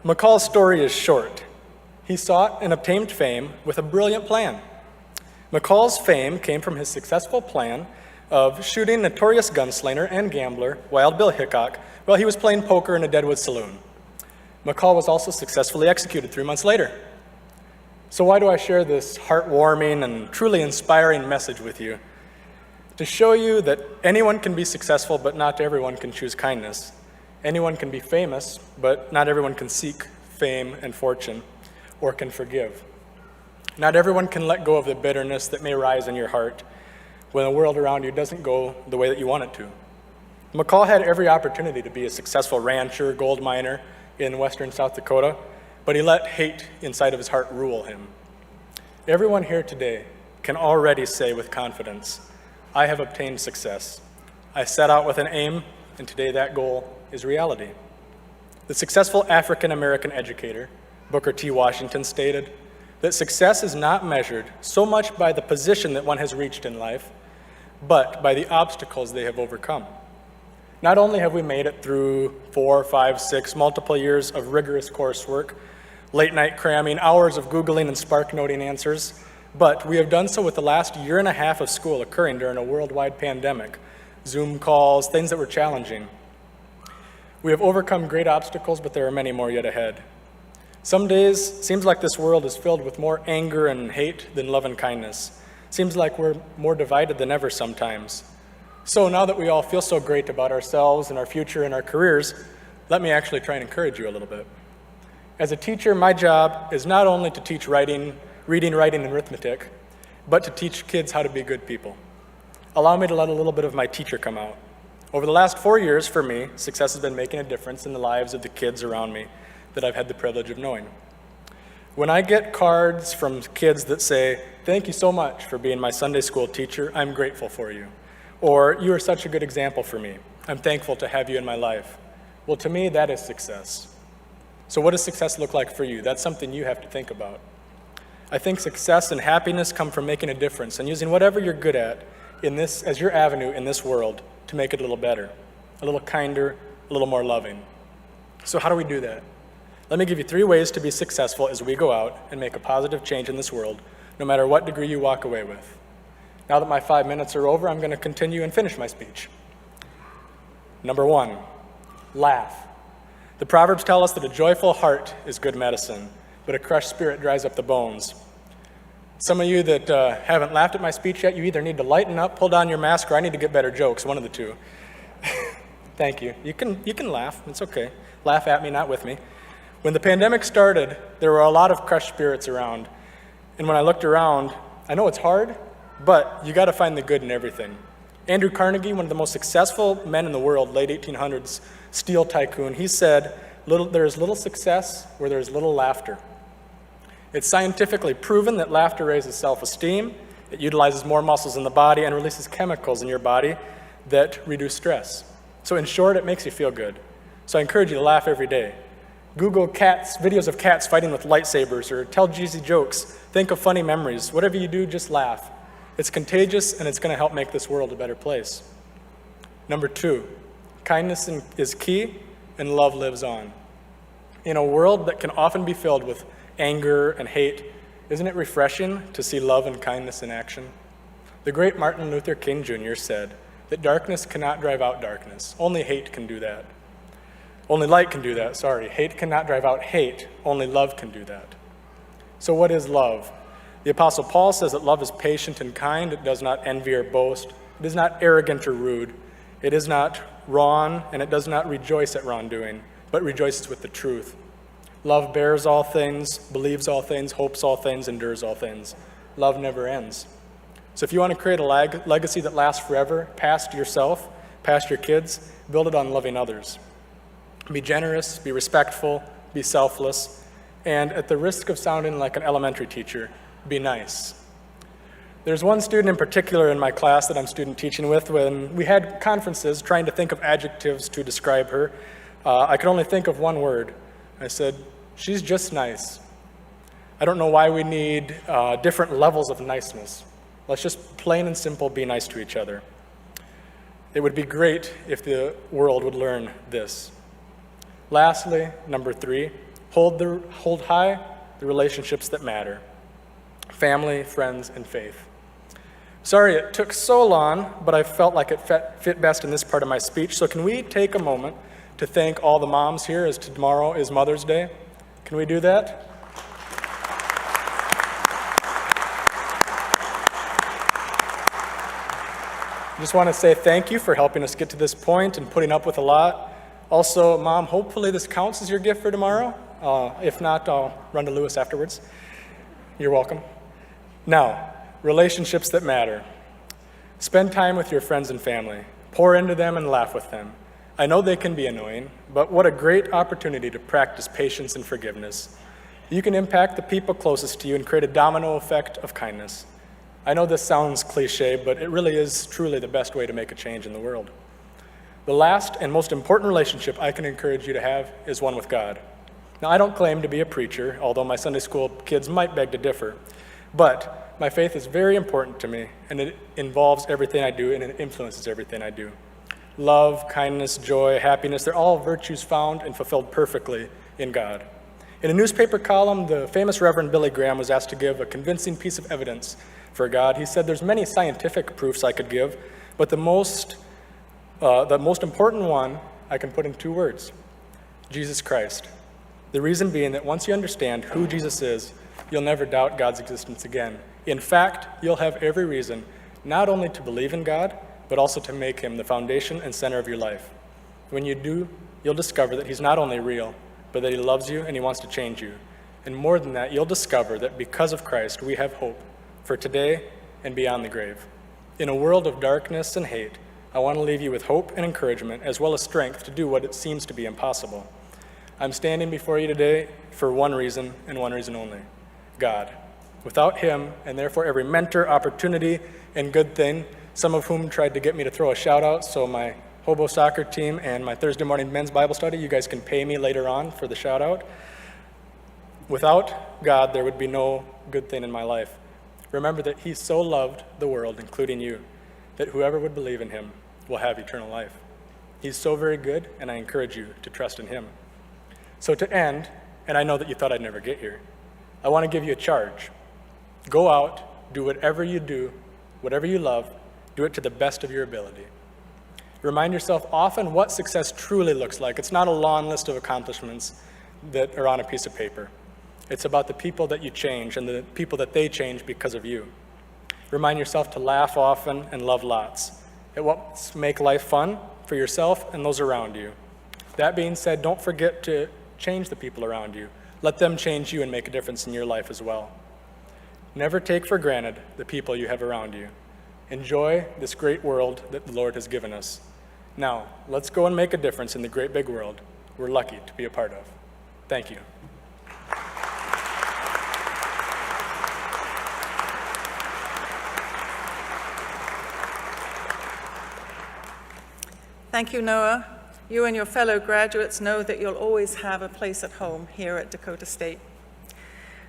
McCall's story is short. He sought and obtained fame with a brilliant plan. McCall's fame came from his successful plan of shooting notorious gunslinger and gambler Wild Bill Hickok while he was playing poker in a Deadwood saloon. McCall was also successfully executed 3 months later. So why do I share this heartwarming and truly inspiring message with you? To show you that anyone can be successful, but not everyone can choose kindness. Anyone can be famous, but not everyone can seek fame and fortune or can forgive. Not everyone can let go of the bitterness that may rise in your heart when the world around you doesn't go the way that you want it to. McCall had every opportunity to be a successful rancher, gold miner in western South Dakota, but he let hate inside of his heart rule him. Everyone here today can already say with confidence, I have obtained success. I set out with an aim, and today that goal is reality. The successful African-American educator, Booker T. Washington, stated that success is not measured so much by the position that one has reached in life, but by the obstacles they have overcome. Not only have we made it through 4, 5, 6 multiple years of rigorous coursework, late night cramming, hours of Googling and spark noting answers, but we have done so with the last year and a half of school occurring during a worldwide pandemic, Zoom calls, things that were challenging. We have overcome great obstacles, but there are many more yet ahead. Some days, seems like this world is filled with more anger and hate than love and kindness. Seems like we're more divided than ever sometimes. So now that we all feel so great about ourselves and our future and our careers, let me actually try and encourage you a little bit. As a teacher, my job is not only to teach reading, writing, and arithmetic, but to teach kids how to be good people. Allow me to let a little bit of my teacher come out. Over the last 4 years, for me, success has been making a difference in the lives of the kids around me that I've had the privilege of knowing. When I get cards from kids that say, thank you so much for being my Sunday school teacher, I'm grateful for you. Or, you are such a good example for me. I'm thankful to have you in my life. Well, to me, that is success. So what does success look like for you? That's something you have to think about. I think success and happiness come from making a difference and using whatever you're good at in this as your avenue in this world to make it a little better, a little kinder, a little more loving. So how do we do that? Let me give you 3 ways to be successful as we go out and make a positive change in this world, no matter what degree you walk away with. Now that my 5 minutes are over, I'm going to continue and finish my speech. Number 1, laugh. The Proverbs tell us that a joyful heart is good medicine, but a crushed spirit dries up the bones. Some of you that haven't laughed at my speech yet, you either need to lighten up, pull down your mask, or I need to get better jokes, one of the two. Thank you. You can laugh. It's okay. Laugh at me, not with me. When the pandemic started, there were a lot of crushed spirits around. And when I looked around, I know it's hard, but you got to find the good in everything. Andrew Carnegie, one of the most successful men in the world, late 1800s, steel tycoon, he said, there is little success where there is little laughter. It's scientifically proven that laughter raises self-esteem, it utilizes more muscles in the body, and releases chemicals in your body that reduce stress. So in short, it makes you feel good. So I encourage you to laugh every day. Google videos of cats fighting with lightsabers, or tell cheesy jokes, think of funny memories. Whatever you do, just laugh. It's contagious, and it's going to help make this world a better place. Number 2, kindness is key, and love lives on. In a world that can often be filled with anger and hate, isn't it refreshing to see love and kindness in action? The great Martin Luther King Jr. said that darkness cannot drive out darkness. Only hate can do that. Only light can do that, sorry. Hate cannot drive out hate. Only love can do that. So what is love? The Apostle Paul says that love is patient and kind. It does not envy or boast. It is not arrogant or rude. It is not wrong, and it does not rejoice at wrongdoing, but rejoices with the truth. Love bears all things, believes all things, hopes all things, endures all things. Love never ends. So if you want to create a legacy that lasts forever, past yourself, past your kids, build it on loving others. Be generous, be respectful, be selfless, and at the risk of sounding like an elementary teacher, be nice. There's one student in particular in my class that I'm student teaching with. When we had conferences trying to think of adjectives to describe her, I could only think of one word. I said, she's just nice. I don't know why we need different levels of niceness. Let's just plain and simple be nice to each other. It would be great if the world would learn this. Lastly, number 3, hold high the relationships that matter. Family, friends, and faith. Sorry it took so long, but I felt like it fit best in this part of my speech. So can we take a moment to thank all the moms here, as tomorrow is Mother's Day? Can we do that? I just want to say thank you for helping us get to this point and putting up with a lot. Also, Mom, hopefully this counts as your gift for tomorrow. If not, I'll run to Lewis afterwards. You're welcome. Now, relationships that matter. Spend time with your friends and family. Pour into them and laugh with them. I know they can be annoying, but what a great opportunity to practice patience and forgiveness. You can impact the people closest to you and create a domino effect of kindness. I know this sounds cliche, but it really is truly the best way to make a change in the world. The last and most important relationship I can encourage you to have is one with God. Now, I don't claim to be a preacher, although my Sunday school kids might beg to differ, but my faith is very important to me, and it involves everything I do, and it influences everything I do. Love, kindness, joy, happiness, they're all virtues found and fulfilled perfectly in God. In a newspaper column, the famous Reverend Billy Graham was asked to give a convincing piece of evidence for God. He said, there's many scientific proofs I could give, but the most important one I can put in 2 words: Jesus Christ. The reason being that once you understand who Jesus is, you'll never doubt God's existence again. In fact, you'll have every reason not only to believe in God, but also to make him the foundation and center of your life. When you do, you'll discover that he's not only real, but that he loves you and he wants to change you. And more than that, you'll discover that because of Christ, we have hope for today and beyond the grave. In a world of darkness and hate, I want to leave you with hope and encouragement, as well as strength to do what it seems to be impossible. I'm standing before you today for one reason and one reason only: God. Without him, and therefore every mentor, opportunity, and good thing, some of whom tried to get me to throw a shout out, so my Hobo soccer team and my Thursday morning men's Bible study, you guys can pay me later on for the shout out. Without God, there would be no good thing in my life. Remember that he so loved the world, including you, that whoever would believe in him will have eternal life. He's so very good, and I encourage you to trust in him. So to end, and I know that you thought I'd never get here, I want to give you a charge. Go out, do whatever you do, whatever you love, do it to the best of your ability. Remind yourself often what success truly looks like. It's not a long list of accomplishments that are on a piece of paper. It's about the people that you change and the people that they change because of you. Remind yourself to laugh often and love lots. It will make life fun for yourself and those around you. That being said, don't forget to change the people around you. Let them change you and make a difference in your life as well. Never take for granted the people you have around you. Enjoy this great world that the Lord has given us. Now, let's go and make a difference in the great big world we're lucky to be a part of. Thank you. Thank you, Noah. You and your fellow graduates know that you'll always have a place at home here at Dakota State.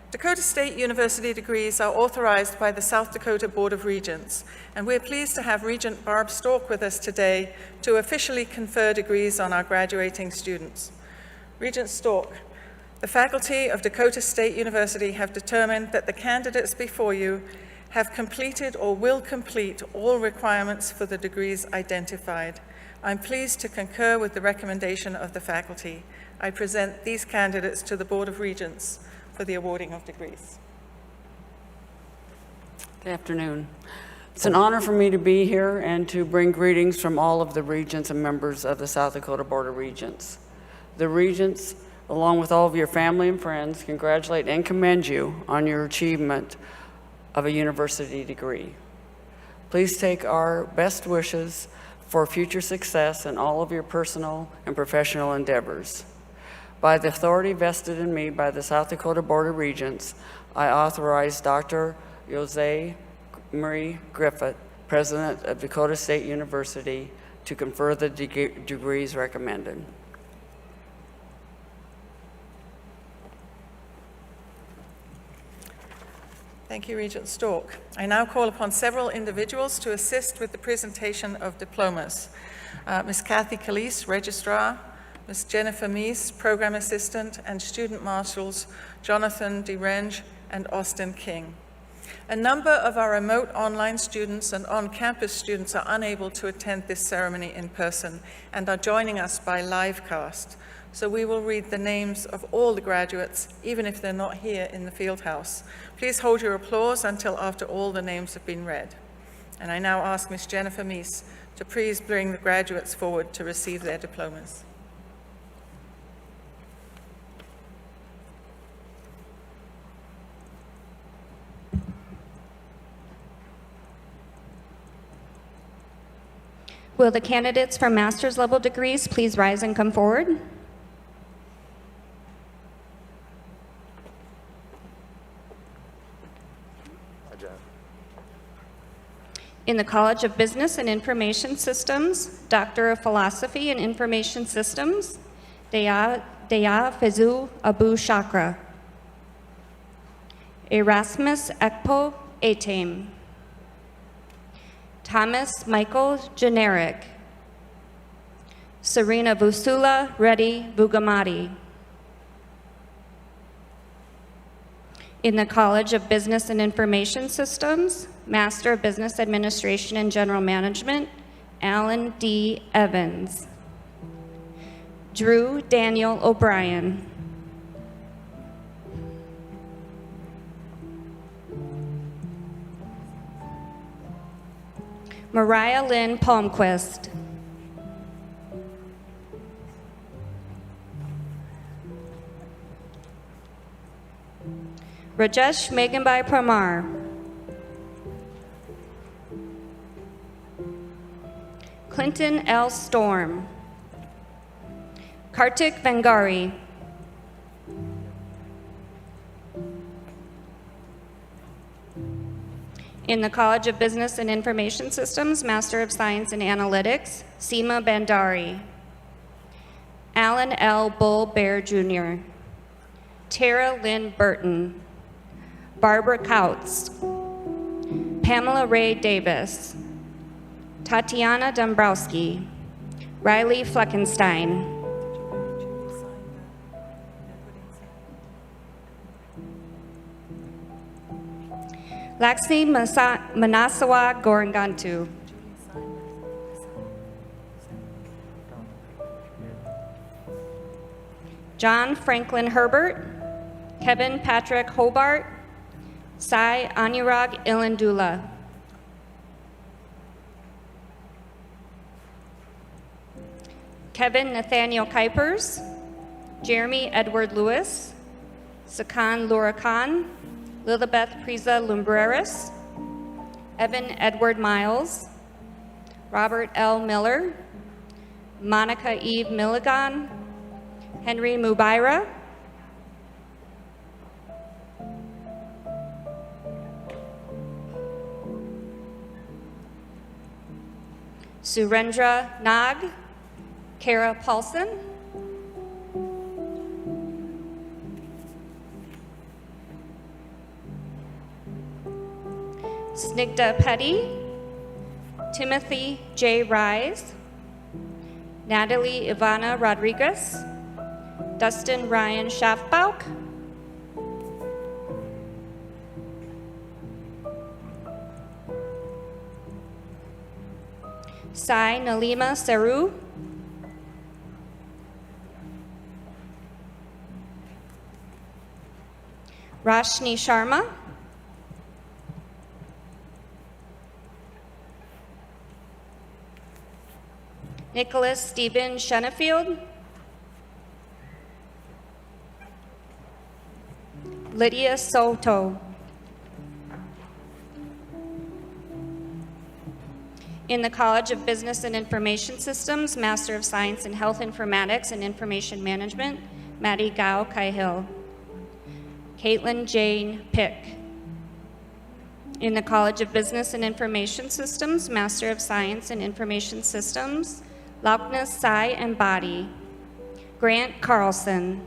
Dakota State University degrees are authorized by the South Dakota Board of Regents, and we're pleased to have Regent Barb Stork with us today to officially confer degrees on our graduating students. Regent Stork, the faculty of Dakota State University have determined that the candidates before you have completed or will complete all requirements for the degrees identified. I'm pleased to concur with the recommendation of the faculty. I present these candidates to the Board of Regents for the awarding of degrees. Good afternoon. It's an honor for me to be here and to bring greetings from all of the regents and members of the South Dakota Board of Regents. The regents along with all of your family and friends, congratulate and commend you on your achievement of a university degree. Please take our best wishes for future success in all of your personal and professional endeavors. By the authority vested in me by the South Dakota Board of Regents, I authorize Dr. Jose Marie Griffith, President of Dakota State University, to confer the degrees recommended. Thank you, Regent Stork. I now call upon several individuals to assist with the presentation of diplomas. Ms. Kathy Calise, Registrar, Ms. Jennifer Meese, Program Assistant, and Student Marshals Jonathan DeRenge and Austin King. A number of our remote online students and on-campus students are unable to attend this ceremony in person and are joining us by live cast. So we will read the names of all the graduates, even if they're not here in the field house. Please hold your applause until after all the names have been read. And I now ask Ms. Jennifer Meese to please bring the graduates forward to receive their diplomas. Will the candidates for master's level degrees please rise and come forward? In the College of Business and Information Systems, Doctor of Philosophy and Information Systems, Daya Fezu Abu Shakra. Erasmus Ekpo Etem. Thomas Michael Generic. Serena Vusula Reddy Bugamati. In the College of Business and Information Systems, Master of Business Administration and General Management, Alan D. Evans. Drew Daniel O'Brien. Mariah Lynn Palmquist. Rajesh Meganbai Pramar. Clinton L. Storm. Kartik Vangari. In the College of Business and Information Systems, Master of Science in Analytics, Seema Bandari. Alan L. Bull Bear Jr. Tara Lynn Burton. Barbara Kautz. Pamela Ray Davis. Tatiana Dombrowski. Riley Fleckenstein. Laxmi Manasawa Gorangantu. John Franklin Herbert. Kevin Patrick Hobart. Sai Anurag Ilandula. Kevin Nathaniel Kuipers. Jeremy Edward Lewis. Sakan Laura Khan. Lilibeth Priza Lumbreras. Evan Edward Miles. Robert L. Miller. Monica Eve Milligan. Henry Mubaira. Surendra Nag. Kara Paulson. Snigdha Petty. Timothy J. Rise. Natalie Ivana Rodriguez. Dustin Ryan Schaffbauk. Sai Nalima Saru. Rashni Sharma. Nicholas Stephen Shenefield. Lydia Soto. In the College of Business and Information Systems, Master of Science in Health Informatics and Information Management, Maddie Gao Cahill. Caitlin Jane Pick. In the College of Business and Information Systems, Master of Science in Information Systems, Laukna Sai and Body. Grant Carlson.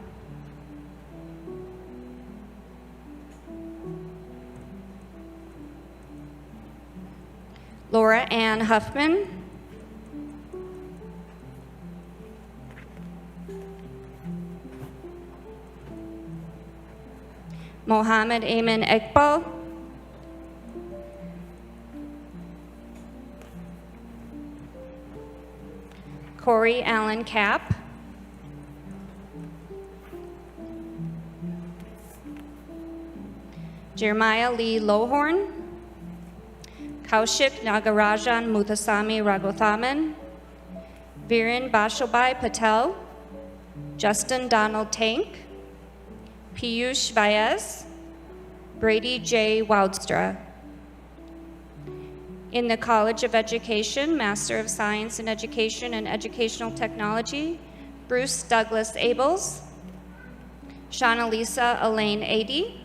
Laura Ann Huffman. Mohammed Amin Iqbal. Corey Allen Cap. Jeremiah Lee Lohorn. Kaushik Nagarajan Muthuswamy Raghuthaman, Viren Bashobai Patel, Justin Donald Tank, Piyush Vyas, Brady J. Woudstra. In the College of Education, Master of Science in Education and Educational Technology, Bruce Douglas Abels, Shauna Lisa Elaine Ady,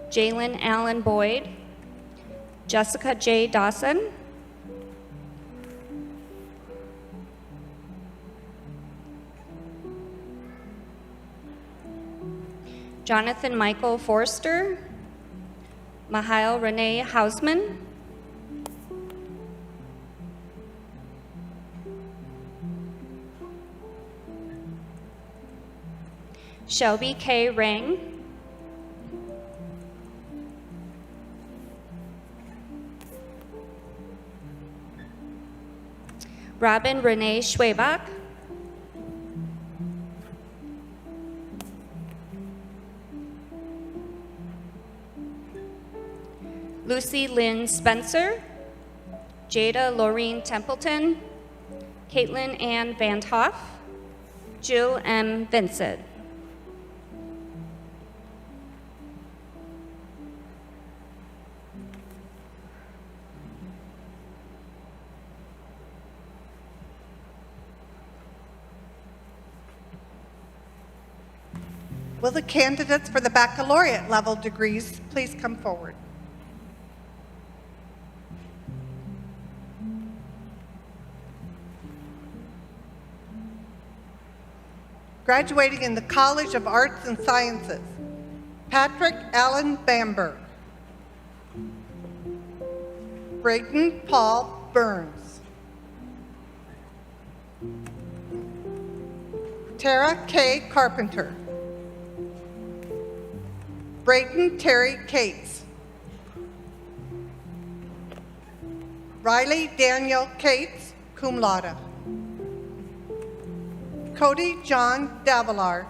Jalen Allen Boyd, Jessica J. Dawson, Jonathan Michael Forster, Mihail Renee Hausman, Shelby K. Rang, Robin Renee Schwebach, Lucy Lynn Spencer, Jada Laureen Templeton, Caitlin Ann Van Hoff, Jill M. Vincent. Will the candidates for the baccalaureate level degrees please come forward? Graduating in the College of Arts and Sciences, Patrick Allen Bamberg, Braden Paul Burns, Tara K. Carpenter, Brayton Terry Cates, Riley Daniel Cates, cum laude. Cody John Davilar,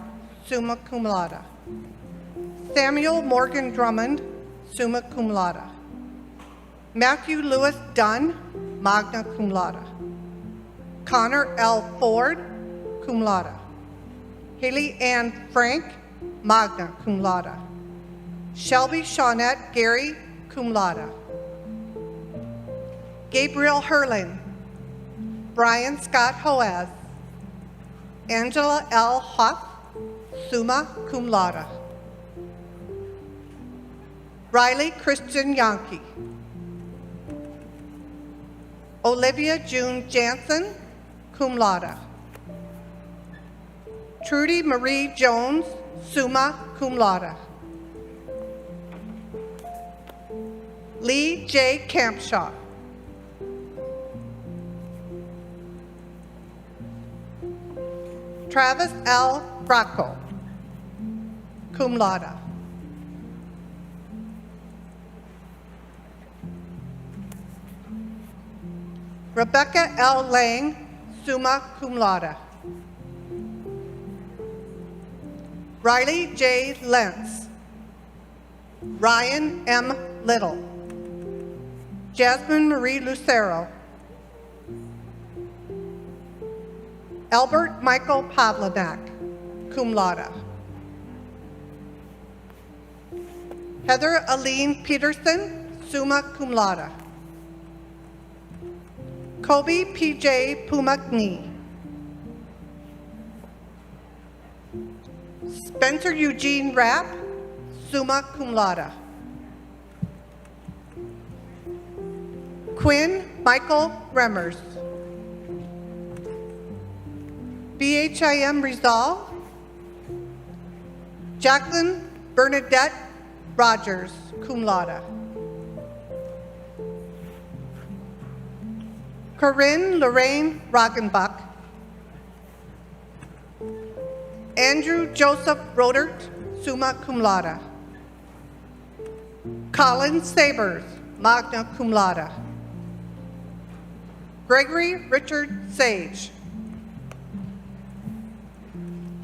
summa cum laude. Samuel Morgan Drummond, summa cum laude. Matthew Lewis Dunn, magna cum laude. Connor L. Ford, cum laude. Haley Ann Frank, magna cum laude. Shelby Shawnette Gary, cum laude. Gabriel Herling, Brian Scott Hoaz, Angela L. Huff, summa cum laude. Riley Christian Yankee. Olivia June Jansen, cum laude. Trudy Marie Jones, summa cum laude. Lee J. Campshaw. Travis L. Bracco, cum laude. Rebecca L. Lang, summa cum laude. Riley J. Lentz. Ryan M. Little. Jasmine Marie Lucero. Albert Michael Pavlanak, cum laude. Heather Aline Peterson, summa cum laude. Kobe P.J. Pumagni. Spencer Eugene Rapp, summa cum laude. Quinn Michael Remmers. BHIM Resolve. Jacqueline Bernadette Rogers, cum laude. Corinne Lorraine Roggenbach. Andrew Joseph Rodert, summa cum laude. Colin Sabers, magna cum laude. Gregory Richard Sage.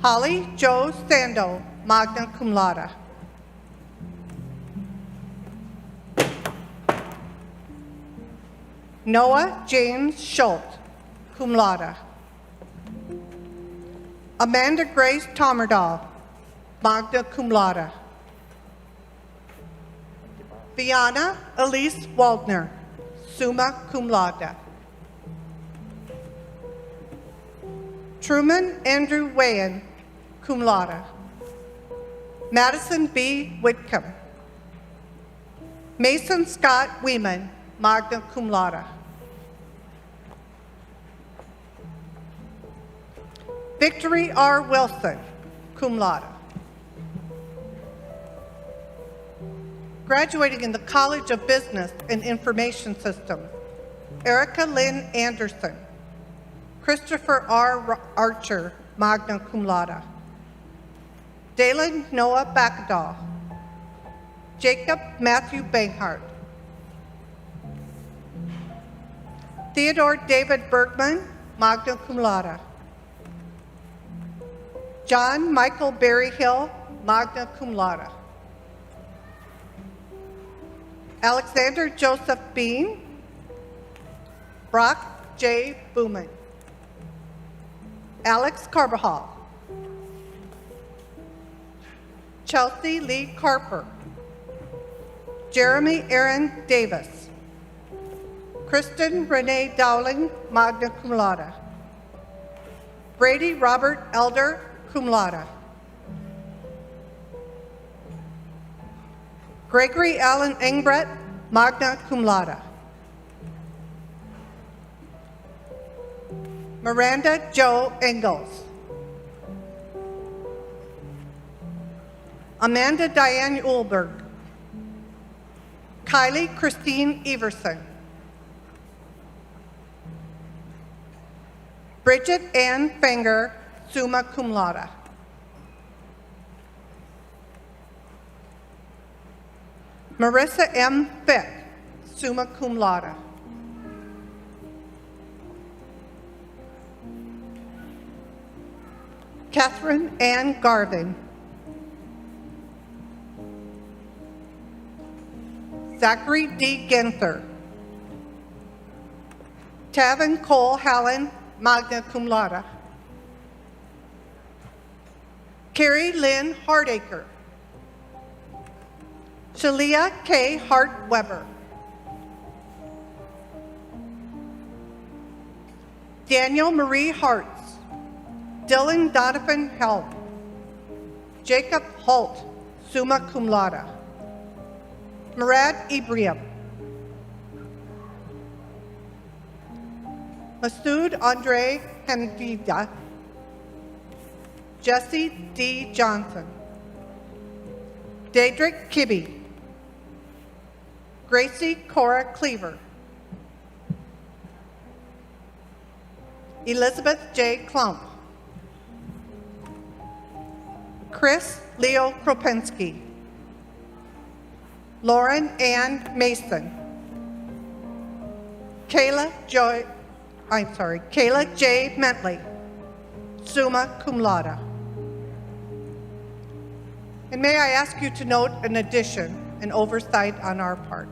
Holly Jo Sando, magna cum laude. Noah James Schultz, cum laude. Amanda Grace Tomerdahl, magna cum laude. Viana Elise Waldner, summa cum laude. Truman Andrew Wayan, cum laude. Madison B. Whitcomb. Mason Scott Weeman, magna cum laude. Victory R. Wilson, cum laude. Graduating in the College of Business and Information Systems, Erica Lynn Anderson. Christopher R. Archer, magna cum laude. Dalen Noah Backdahl. Jacob Matthew Banghart. Theodore David Bergman, magna cum laude. John Michael Berryhill, magna cum laude. Alexander Joseph Bean. Brock J. Booman. Alex Carbajal. Chelsea Lee Carper. Jeremy Aaron Davis. Kristen Renee Dowling, magna cum laude. Brady Robert Elder, cum laude. Gregory Allen Engbrett, magna cum laude. Miranda Jo Engels. Amanda Diane Ulberg. Kylie Christine Everson. Bridget Ann Fenger, summa cum laude. Marissa M. Fick, summa cum laude. Catherine Ann Garvin. Zachary D. Ginther. Tavin Cole Hallen, magna cum laude. Carrie Lynn Hardacre. Shalia K. Hart Weber. Daniel Marie Hartz. Dylan Donovan Help. Jacob Holt, summa cum laude. Murad Ibrahim. Masood Andre Hamdida. Jesse D. Johnson. Daedric Kibbe. Gracie Cora Cleaver. Elizabeth J. Klump. Chris Leo Kropensky. Lauren Ann Mason. Kayla J. Mentley, summa cum laude. And may I ask you to note an addition, an oversight on our part.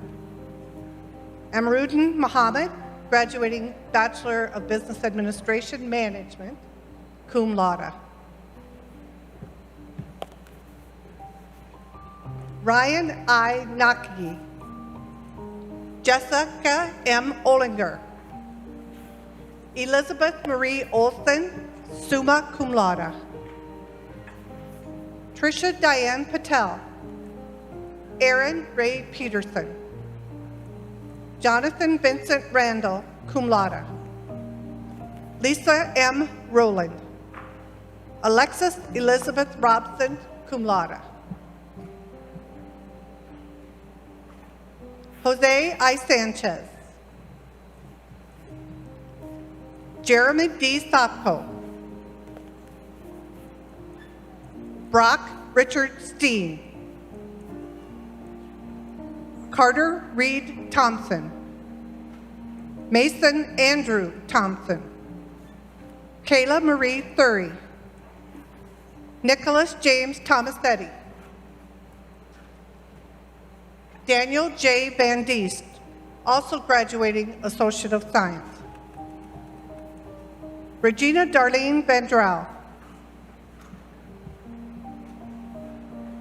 Amruddin Muhammad, graduating Bachelor of Business Administration Management, cum laude. Ryan I. Naki. Jessica M. Olinger. Elizabeth Marie Olson, summa cum laude. Trisha Diane Patel. Aaron Ray Peterson. Jonathan Vincent Randall, cum laude. Lisa M. Rowland. Alexis Elizabeth Robson, cum laude. Jose I. Sanchez. Jeremy D. Sopko. Brock Richard Steen. Carter Reed Thompson. Mason Andrew Thompson. Kayla Marie Thury. Nicholas James Tomasetti. Daniel J. Van Diest, also graduating Associate of Science. Regina Darlene Van Drau.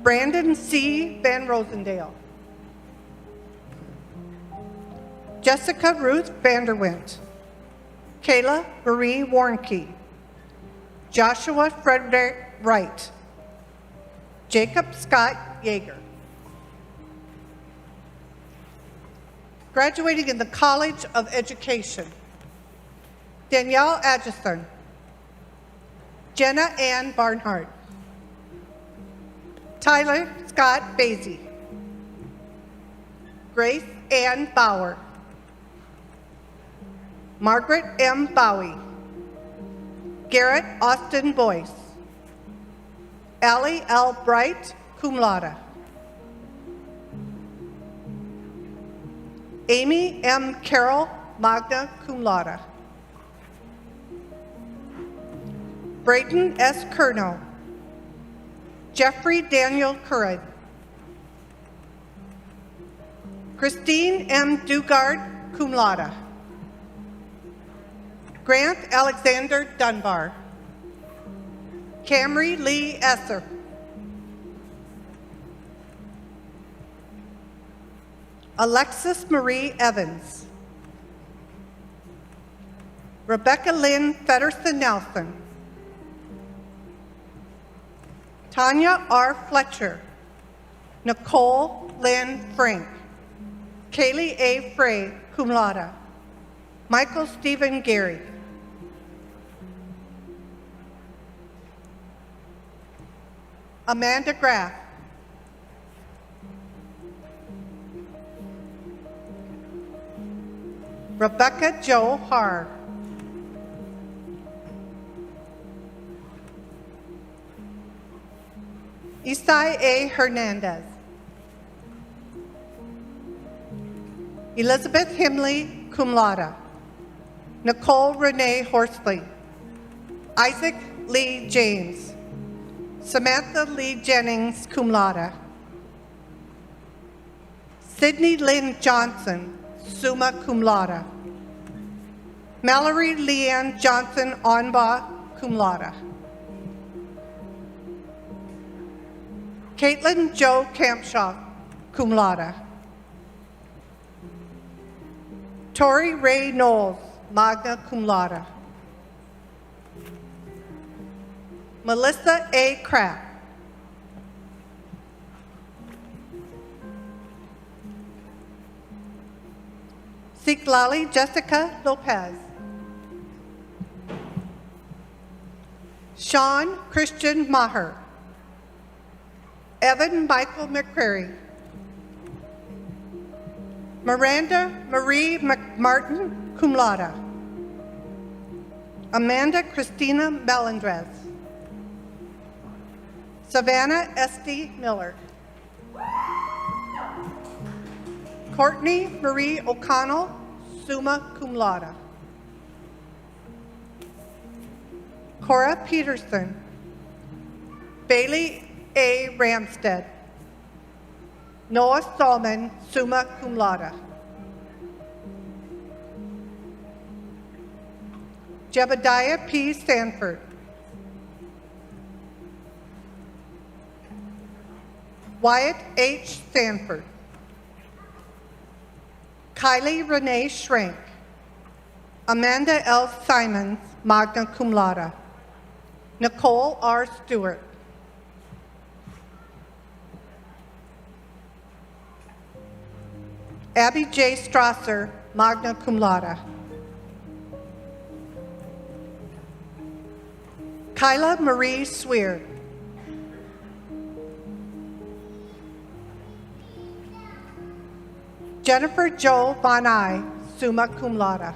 Brandon C. Van Rosendale. Jessica Ruth Vanderwint. Kayla Marie Warnke. Joshua Frederick Wright. Jacob Scott Yeager. Graduating in the College of Education. Danielle Adjison. Jenna Ann Barnhart. Tyler Scott Basie. Grace Ann Bauer. Margaret M. Bowie. Garrett Austin Boyce. Allie L. Bright, cum laude. Amy M. Carroll, magna cum laude. Brayton S. Curnow. Jeffrey Daniel Currid. Christine M. Dugard, cum laude. Grant Alexander Dunbar. Camry Lee Esser. Alexis Marie Evans. Rebecca Lynn Fedderson Nelson. Tanya R. Fletcher. Nicole Lynn Frank. Kaylee A. Frey, cum laude. Michael Stephen Gary. Amanda Graff. Rebecca Jo Haar. Isai A. Hernandez. Elizabeth Himley, cum laude. Nicole Renee Horsley. Isaac Lee James. Samantha Lee Jennings, cum laude. Sydney Lynn Johnson, summa cum laude. Mallory Leanne Johnson Onba, cum laude. Caitlin Jo Campshaw, cum laude. Tori Ray Knowles, magna cum laude. Melissa A. Kraft. Siklali Jessica Lopez. Sean Christian Maher. Evan Michael McCrary. Miranda Marie McMartin, cum laude. Amanda Christina Melendrez. Savannah Esty Miller. Courtney Marie O'Connell, summa cum laude. Cora Peterson. Bailey A. Ramstead. Noah Stallman, summa cum laude. Jebediah P. Sanford. Wyatt H. Sanford, Kylie Renee Schrank, Amanda L. Simons, magna cum laude, Nicole R. Stewart, Abby J. Strasser, magna cum laude, Kyla Marie Sweer, Jennifer Jo Von Eye, summa cum laude.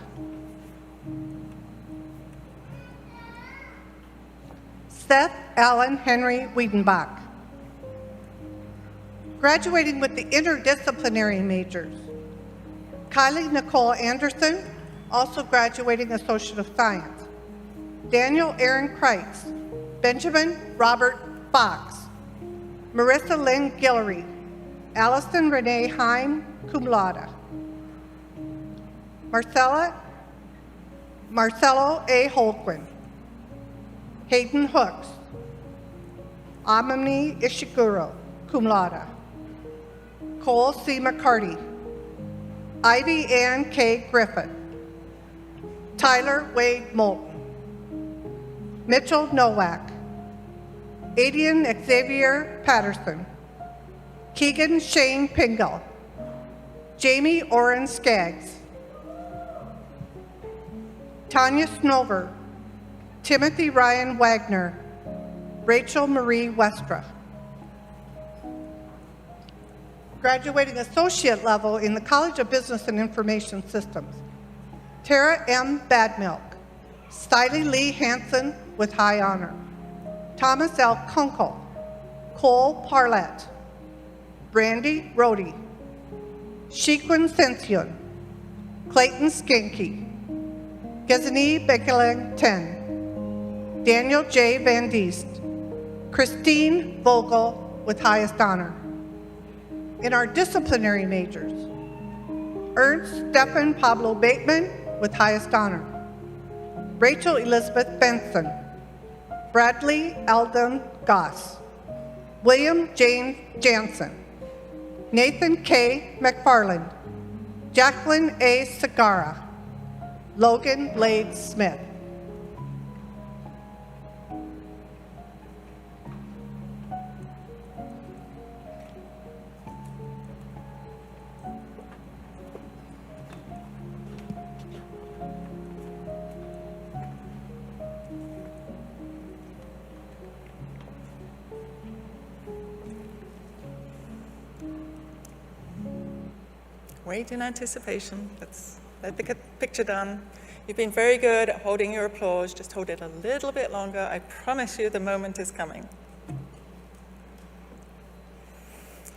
Seth Allen Henry Wiedenbach. Graduating with the interdisciplinary majors. Kylie Nicole Anderson, also graduating Associate of Science. Daniel Aaron Kreitz, Benjamin Robert Fox, Marissa Lynn Guillory, Allison Renee Heim, cum laude. Marcelo A. Holquin, Hayden Hooks, Amami Ishiguro, cum laude. Cole C. McCarty, Ivy Ann K. Griffith, Tyler Wade Moulton, Mitchell Nowak, Adian Xavier Patterson, Keegan Shane Pingle, Jamie Oren Skaggs, Tanya Snover, Timothy Ryan Wagner, Rachel Marie Westra. Graduating associate level in the College of Business and Information Systems. Tara M. Badmilk, Stiley Lee Hansen with high honor. Thomas L. Kunkel, Cole Parlett, Brandy Rohde, Shequin Sension, Clayton Skinke, Gezani Bekeling 10, Daniel J. Van Diest, Christine Vogel with highest honor. In our disciplinary majors, Ernst Stefan Pablo Bateman with highest honor. Rachel Elizabeth Benson, Bradley Eldon Goss, William James Jansen, Nathan K. McFarland, Jacqueline A. Sagara, Logan Blade Smith. Wait in anticipation. Let's let the picture done. You've been very good at holding your applause. Just hold it a little bit longer. I promise you the moment is coming.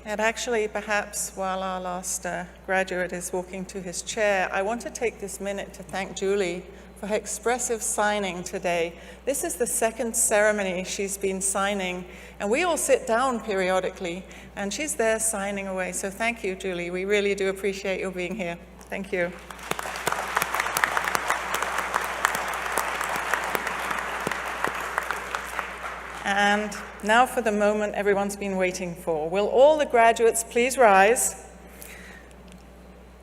And actually, perhaps while our last graduate is walking to his chair, I want to take this minute to thank Julie for her expressive signing today. This is the second ceremony she's been signing, and we all sit down periodically, and she's there signing away. So thank you, Julie. We really do appreciate your being here. Thank you. And now for the moment everyone's been waiting for. Will all the graduates please rise?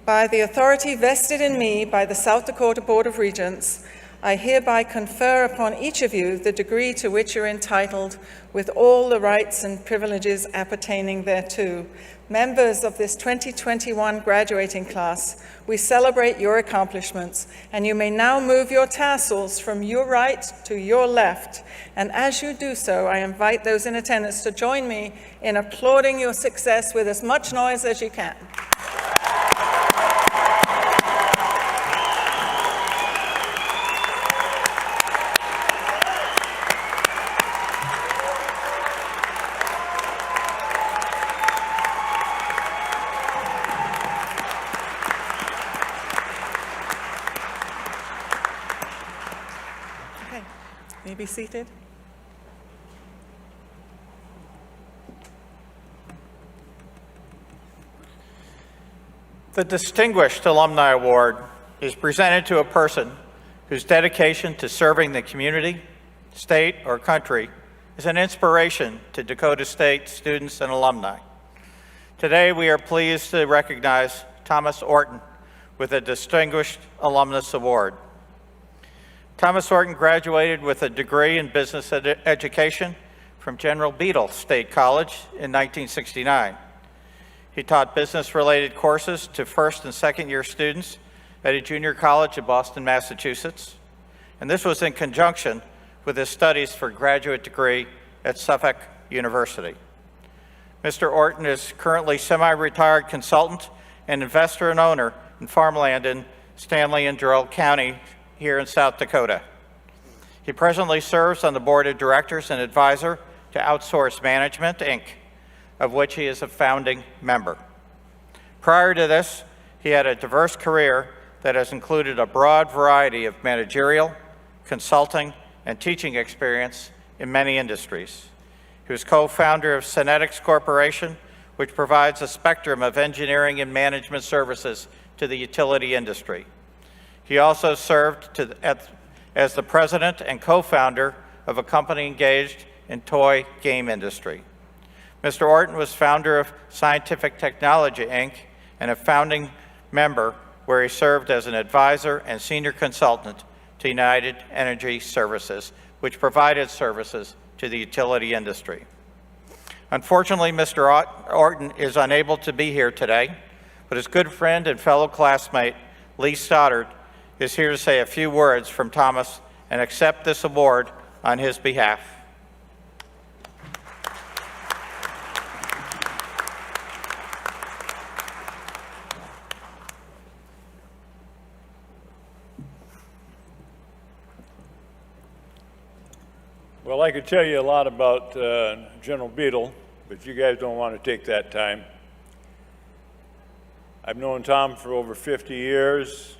By the authority vested in me by the South Dakota Board of Regents, I hereby confer upon each of you the degree to which you're entitled, with all the rights and privileges appertaining thereto. Members of this 2021 graduating class, we celebrate your accomplishments, and you may now move your tassels from your right to your left. And as you do so, I invite those in attendance to join me in applauding your success with as much noise as you can. Be seated. The Distinguished Alumni Award is presented to a person whose dedication to serving the community, state, or country is an inspiration to Dakota State students and alumni. Today, we are pleased to recognize Thomas Orton with a Distinguished Alumnus Award. Thomas Orton graduated with a degree in business education from General Beadle State College in 1969. He taught business-related courses to first and second year students at a junior college in Boston, Massachusetts, and this was in conjunction with his studies for graduate degree at Suffolk University. Mr. Orton is currently semi-retired consultant and investor and owner in farmland in Stanley and Durrell County here in South Dakota. He presently serves on the board of directors and advisor to Outsource Management, Inc., of which he is a founding member. Prior to this, he had a diverse career that has included a broad variety of managerial, consulting, and teaching experience in many industries. He was co-founder of Synetics Corporation, which provides a spectrum of engineering and management services to the utility industry. He also served as the president and co-founder of a company engaged in toy game industry. Mr. Orton was founder of Scientific Technology, Inc., and a founding member where he served as an advisor and senior consultant to United Energy Services, which provided services to the utility industry. Unfortunately, Mr. Orton is unable to be here today, but his good friend and fellow classmate, Lee Stoddard, is here to say a few words from Thomas and accept this award on his behalf. Well, I could tell you a lot about General Beadle, but you guys don't want to take that time. I've known Tom for over 50 years,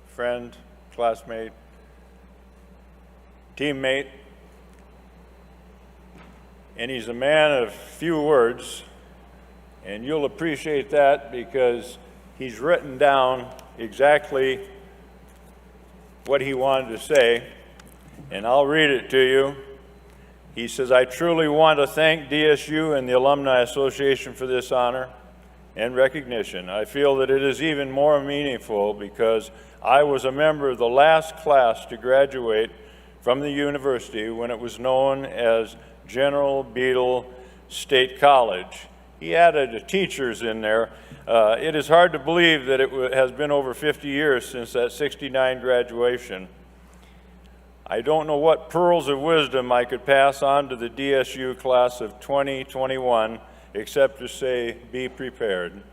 friend, classmate, teammate, and he's a man of few words, and you'll appreciate that because he's written down exactly what he wanted to say, and I'll read it to you. He says, "I truly want to thank DSU and the Alumni Association for this honor and recognition. I feel that it is even more meaningful because I was a member of the last class to graduate from the university when it was known as General Beadle State College." He added teachers in there. It is hard to believe that it has been over 50 years since that '69 graduation. I don't know what pearls of wisdom I could pass on to the DSU class of 2021 except to say, be prepared.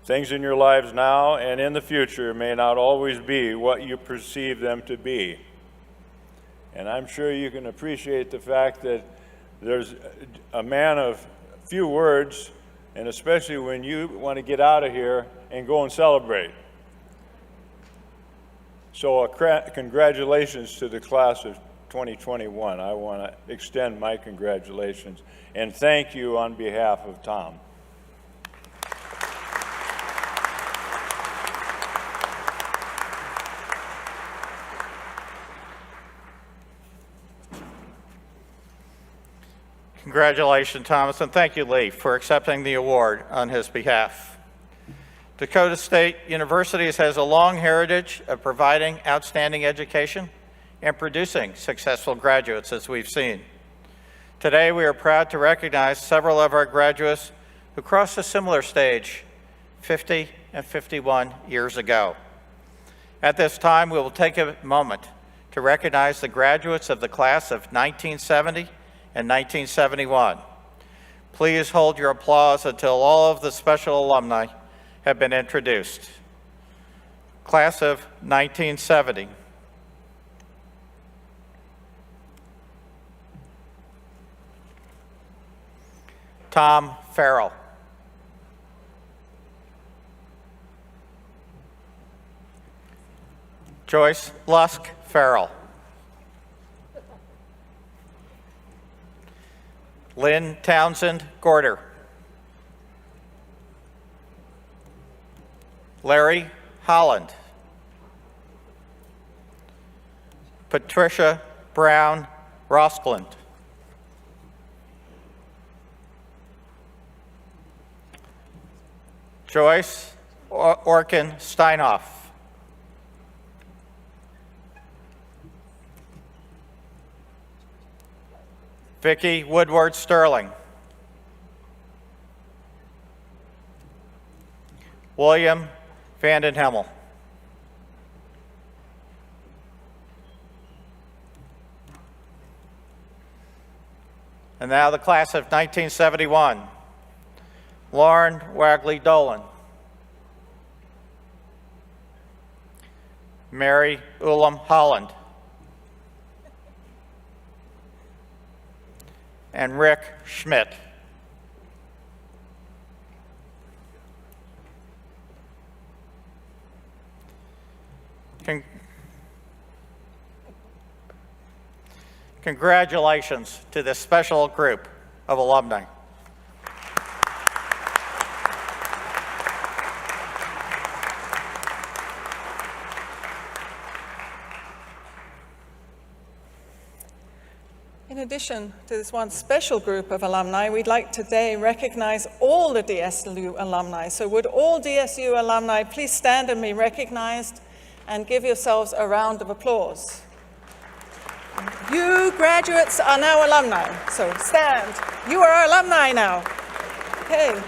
Things in your lives now and in the future may not always be what you perceive them to be. And I'm sure you can appreciate the fact that there's a man of few words, and especially when you want to get out of here and go and celebrate. So congratulations to the class of 2021. I want to extend my congratulations and thank you on behalf of Tom. Congratulations, Thomas, and thank you, Lee, for accepting the award on his behalf. Dakota State University has a long heritage of providing outstanding education and producing successful graduates, as we've seen. Today, we are proud to recognize several of our graduates who crossed a similar stage 50 and 51 years ago. At this time, we will take a moment to recognize the graduates of the class of 1970 and 1971. Please hold your applause until all of the special alumni have been introduced. Class of 1970. Tom Farrell. Joyce Lusk Farrell. Lynn Townsend Gorder. Larry Holland. Patricia Brown Roskland. Joyce Orkin Steinhoff. Vicki Woodward Sterling. William Vanden Hemmel. And now the class of 1971. Lauren Wagley Dolan. Mary Ulam Holland. And Rick Schmidt. Congratulations to this special group of alumni. In addition to this one special group of alumni, we'd like today recognize all the DSU alumni. So would all DSU alumni please stand and be recognized and give yourselves a round of applause. You graduates are now alumni, so stand. You are alumni now. Okay.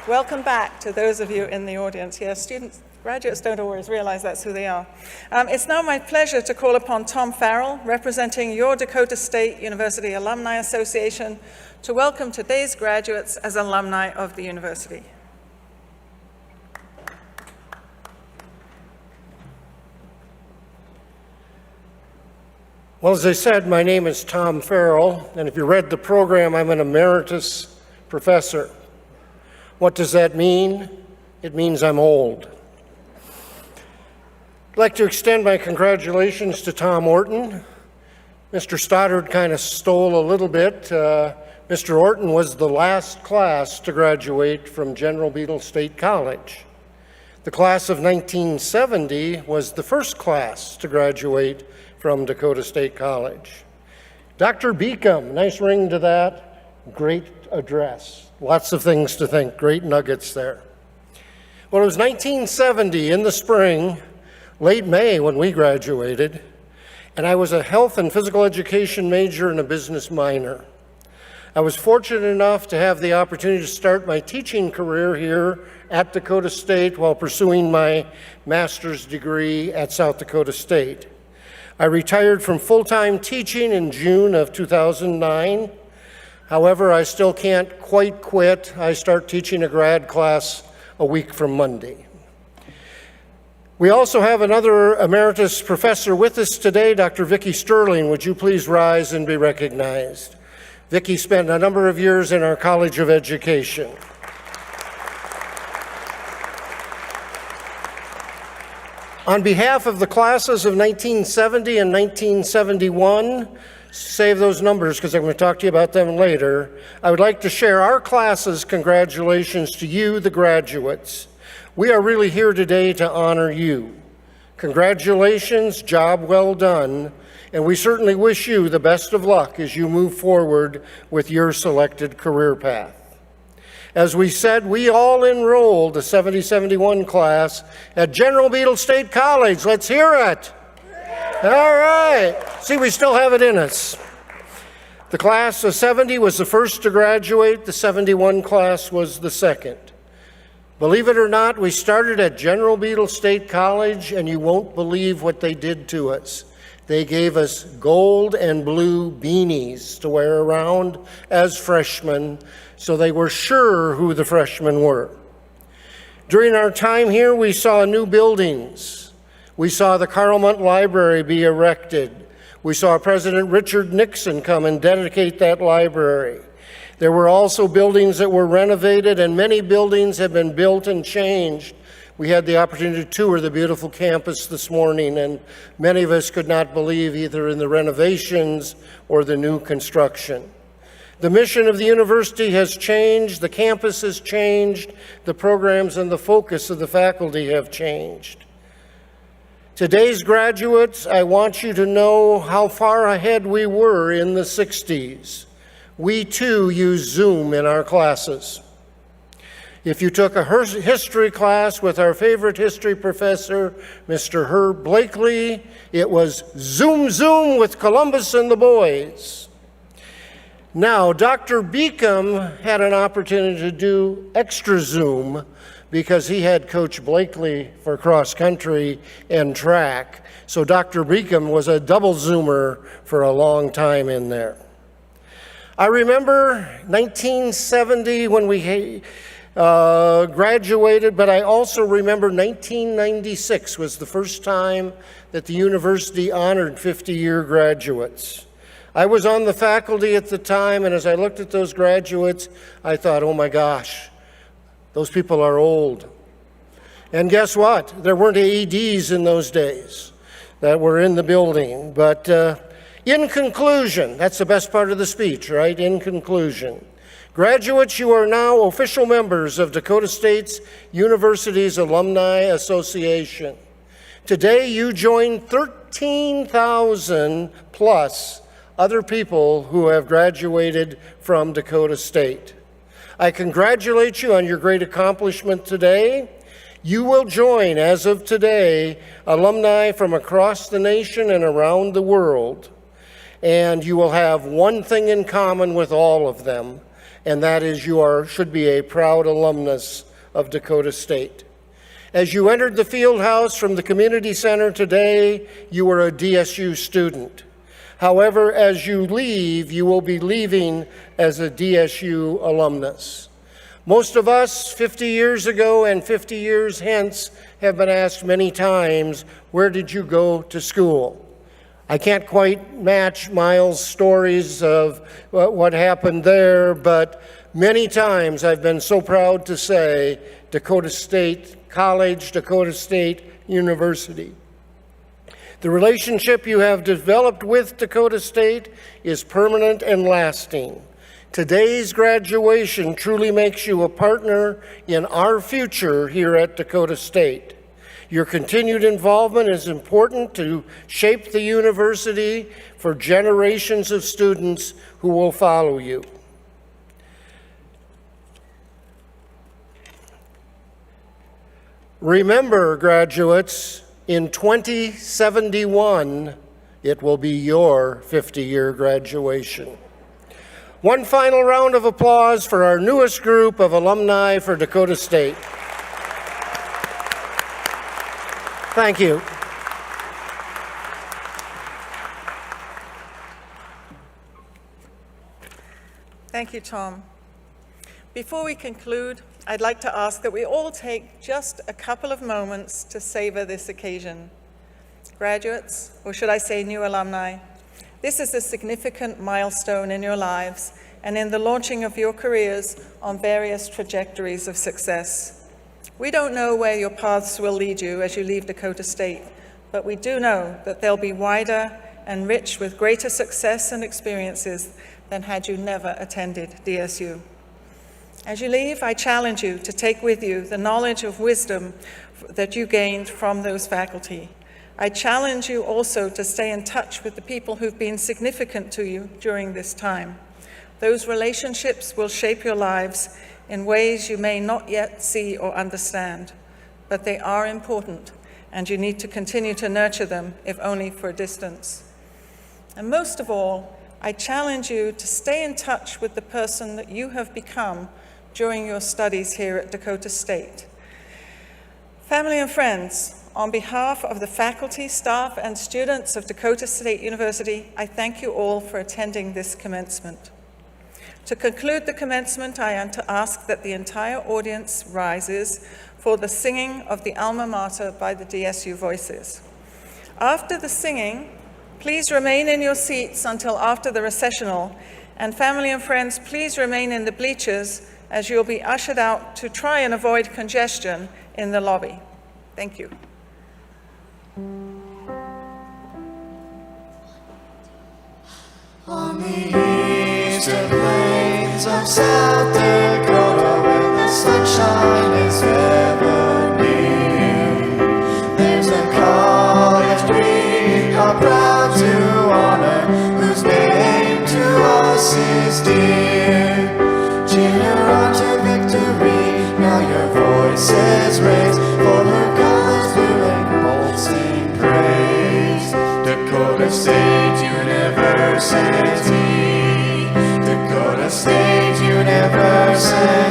Welcome back to those of you in the audience. Yes, students, graduates don't always realize that's who they are. It's now my pleasure to call upon Tom Farrell, representing your Dakota State University Alumni Association, to welcome today's graduates as alumni of the university. Well, as I said, my name is Tom Farrell, and if you read the program, I'm an emeritus professor. What does that mean? It means I'm old. I'd like to extend my congratulations to Tom Orton. Mr. Stoddard kind of stole a little bit. Mr. Orton was the last class to graduate from General Beadle State College. The class of 1970 was the first class to graduate from Dakota State College. Dr. Beacom, nice ring to that, great address. Lots of things to think, great nuggets there. Well, it was 1970 in the spring, late May when we graduated, and I was a health and physical education major and a business minor. I was fortunate enough to have the opportunity to start my teaching career here at Dakota State while pursuing my master's degree at South Dakota State. I retired from full-time teaching in June of 2009. However, I still can't quite quit. I start teaching a grad class a week from Monday. We also have another emeritus professor with us today, Dr. Vicki Sterling. Would you please rise and be recognized? Vicki spent a number of years in our College of Education. On behalf of the classes of 1970 and 1971, save those numbers because I'm going to talk to you about them later, I would like to share our class's congratulations to you, the graduates. We are really here today to honor you. Congratulations, job well done, and we certainly wish you the best of luck as you move forward with your selected career path. As we said, we all enrolled the 70-71 class at General Beadle State College. Let's hear it. All right. See, we still have it in us. The class of 70 was the first to graduate. The 71 class was the second. Believe it or not, we started at General Beadle State College, and you won't believe what they did to us. They gave us gold and blue beanies to wear around as freshmen, so they were sure who the freshmen were. During our time here, we saw new buildings. We saw the Carl Munt Library be erected. We saw President Richard Nixon come and dedicate that library. There were also buildings that were renovated, and many buildings have been built and changed. We had the opportunity to tour the beautiful campus this morning, and many of us could not believe either in the renovations or the new construction. The mission of the university has changed, the campus has changed, the programs and the focus of the faculty have changed. Today's graduates, I want you to know how far ahead we were in the 60s. We too use Zoom in our classes. If you took a history class with our favorite history professor, Mr. Herb Blakely, it was Zoom, Zoom with Columbus and the boys. Now, Dr. Beacom had an opportunity to do extra Zoom because he had Coach Blakely for cross country and track. So Dr. Beacom was a double Zoomer for a long time in there. I remember 1970 when we graduated, but I also remember 1996 was the first time that the university honored 50-year graduates. I was on the faculty at the time, and as I looked at those graduates, I thought, oh my gosh, those people are old. And guess what? There weren't AEDs in those days that were in the building. But in conclusion, that's the best part of the speech, right? In conclusion, graduates, you are now official members of Dakota State's University's Alumni Association. Today, you join 13,000 plus other people who have graduated from Dakota State. I congratulate you on your great accomplishment today. You will join, as of today, alumni from across the nation and around the world. And you will have one thing in common with all of them, and that is you should be a proud alumnus of Dakota State. As you entered the field house from the community center today, you were a DSU student. However, as you leave, you will be leaving as a DSU alumnus. Most of us 50 years ago and 50 years hence have been asked many times, where did you go to school? I can't quite match Miles' stories of what happened there, but many times I've been so proud to say Dakota State College, Dakota State University. The relationship you have developed with Dakota State is permanent and lasting. Today's graduation truly makes you a partner in our future here at Dakota State. Your continued involvement is important to shape the university for generations of students who will follow you. Remember, graduates, in 2071, it will be your 50-year graduation. One final round of applause for our newest group of alumni for Dakota State. Thank you. Thank you, Tom. Before we conclude, I'd like to ask that we all take just a couple of moments to savor this occasion. Graduates, or should I say new alumni, this is a significant milestone in your lives and in the launching of your careers on various trajectories of success. We don't know where your paths will lead you as you leave Dakota State, but we do know that they'll be wider and rich with greater success and experiences than had you never attended DSU. As you leave, I challenge you to take with you the knowledge of wisdom that you gained from those faculty. I challenge you also to stay in touch with the people who've been significant to you during this time. Those relationships will shape your lives in ways you may not yet see or understand, but they are important, and you need to continue to nurture them, if only for a distance. And most of all, I challenge you to stay in touch with the person that you have become during your studies here at Dakota State. Family and friends, on behalf of the faculty, staff, and students of Dakota State University, I thank you all for attending this commencement. To conclude the commencement, I am to ask that the entire audience rises for the singing of the Alma Mater by the DSU Voices. After the singing, please remain in your seats until after the recessional, and family and friends, please remain in the bleachers as you'll be ushered out to try and avoid congestion in the lobby. Thank you. On the eastern plains of South Dakota, where the sunshine is ever near, there's a call is raised, for her colors blue and gold sing praise. Dakota State University, Dakota State University.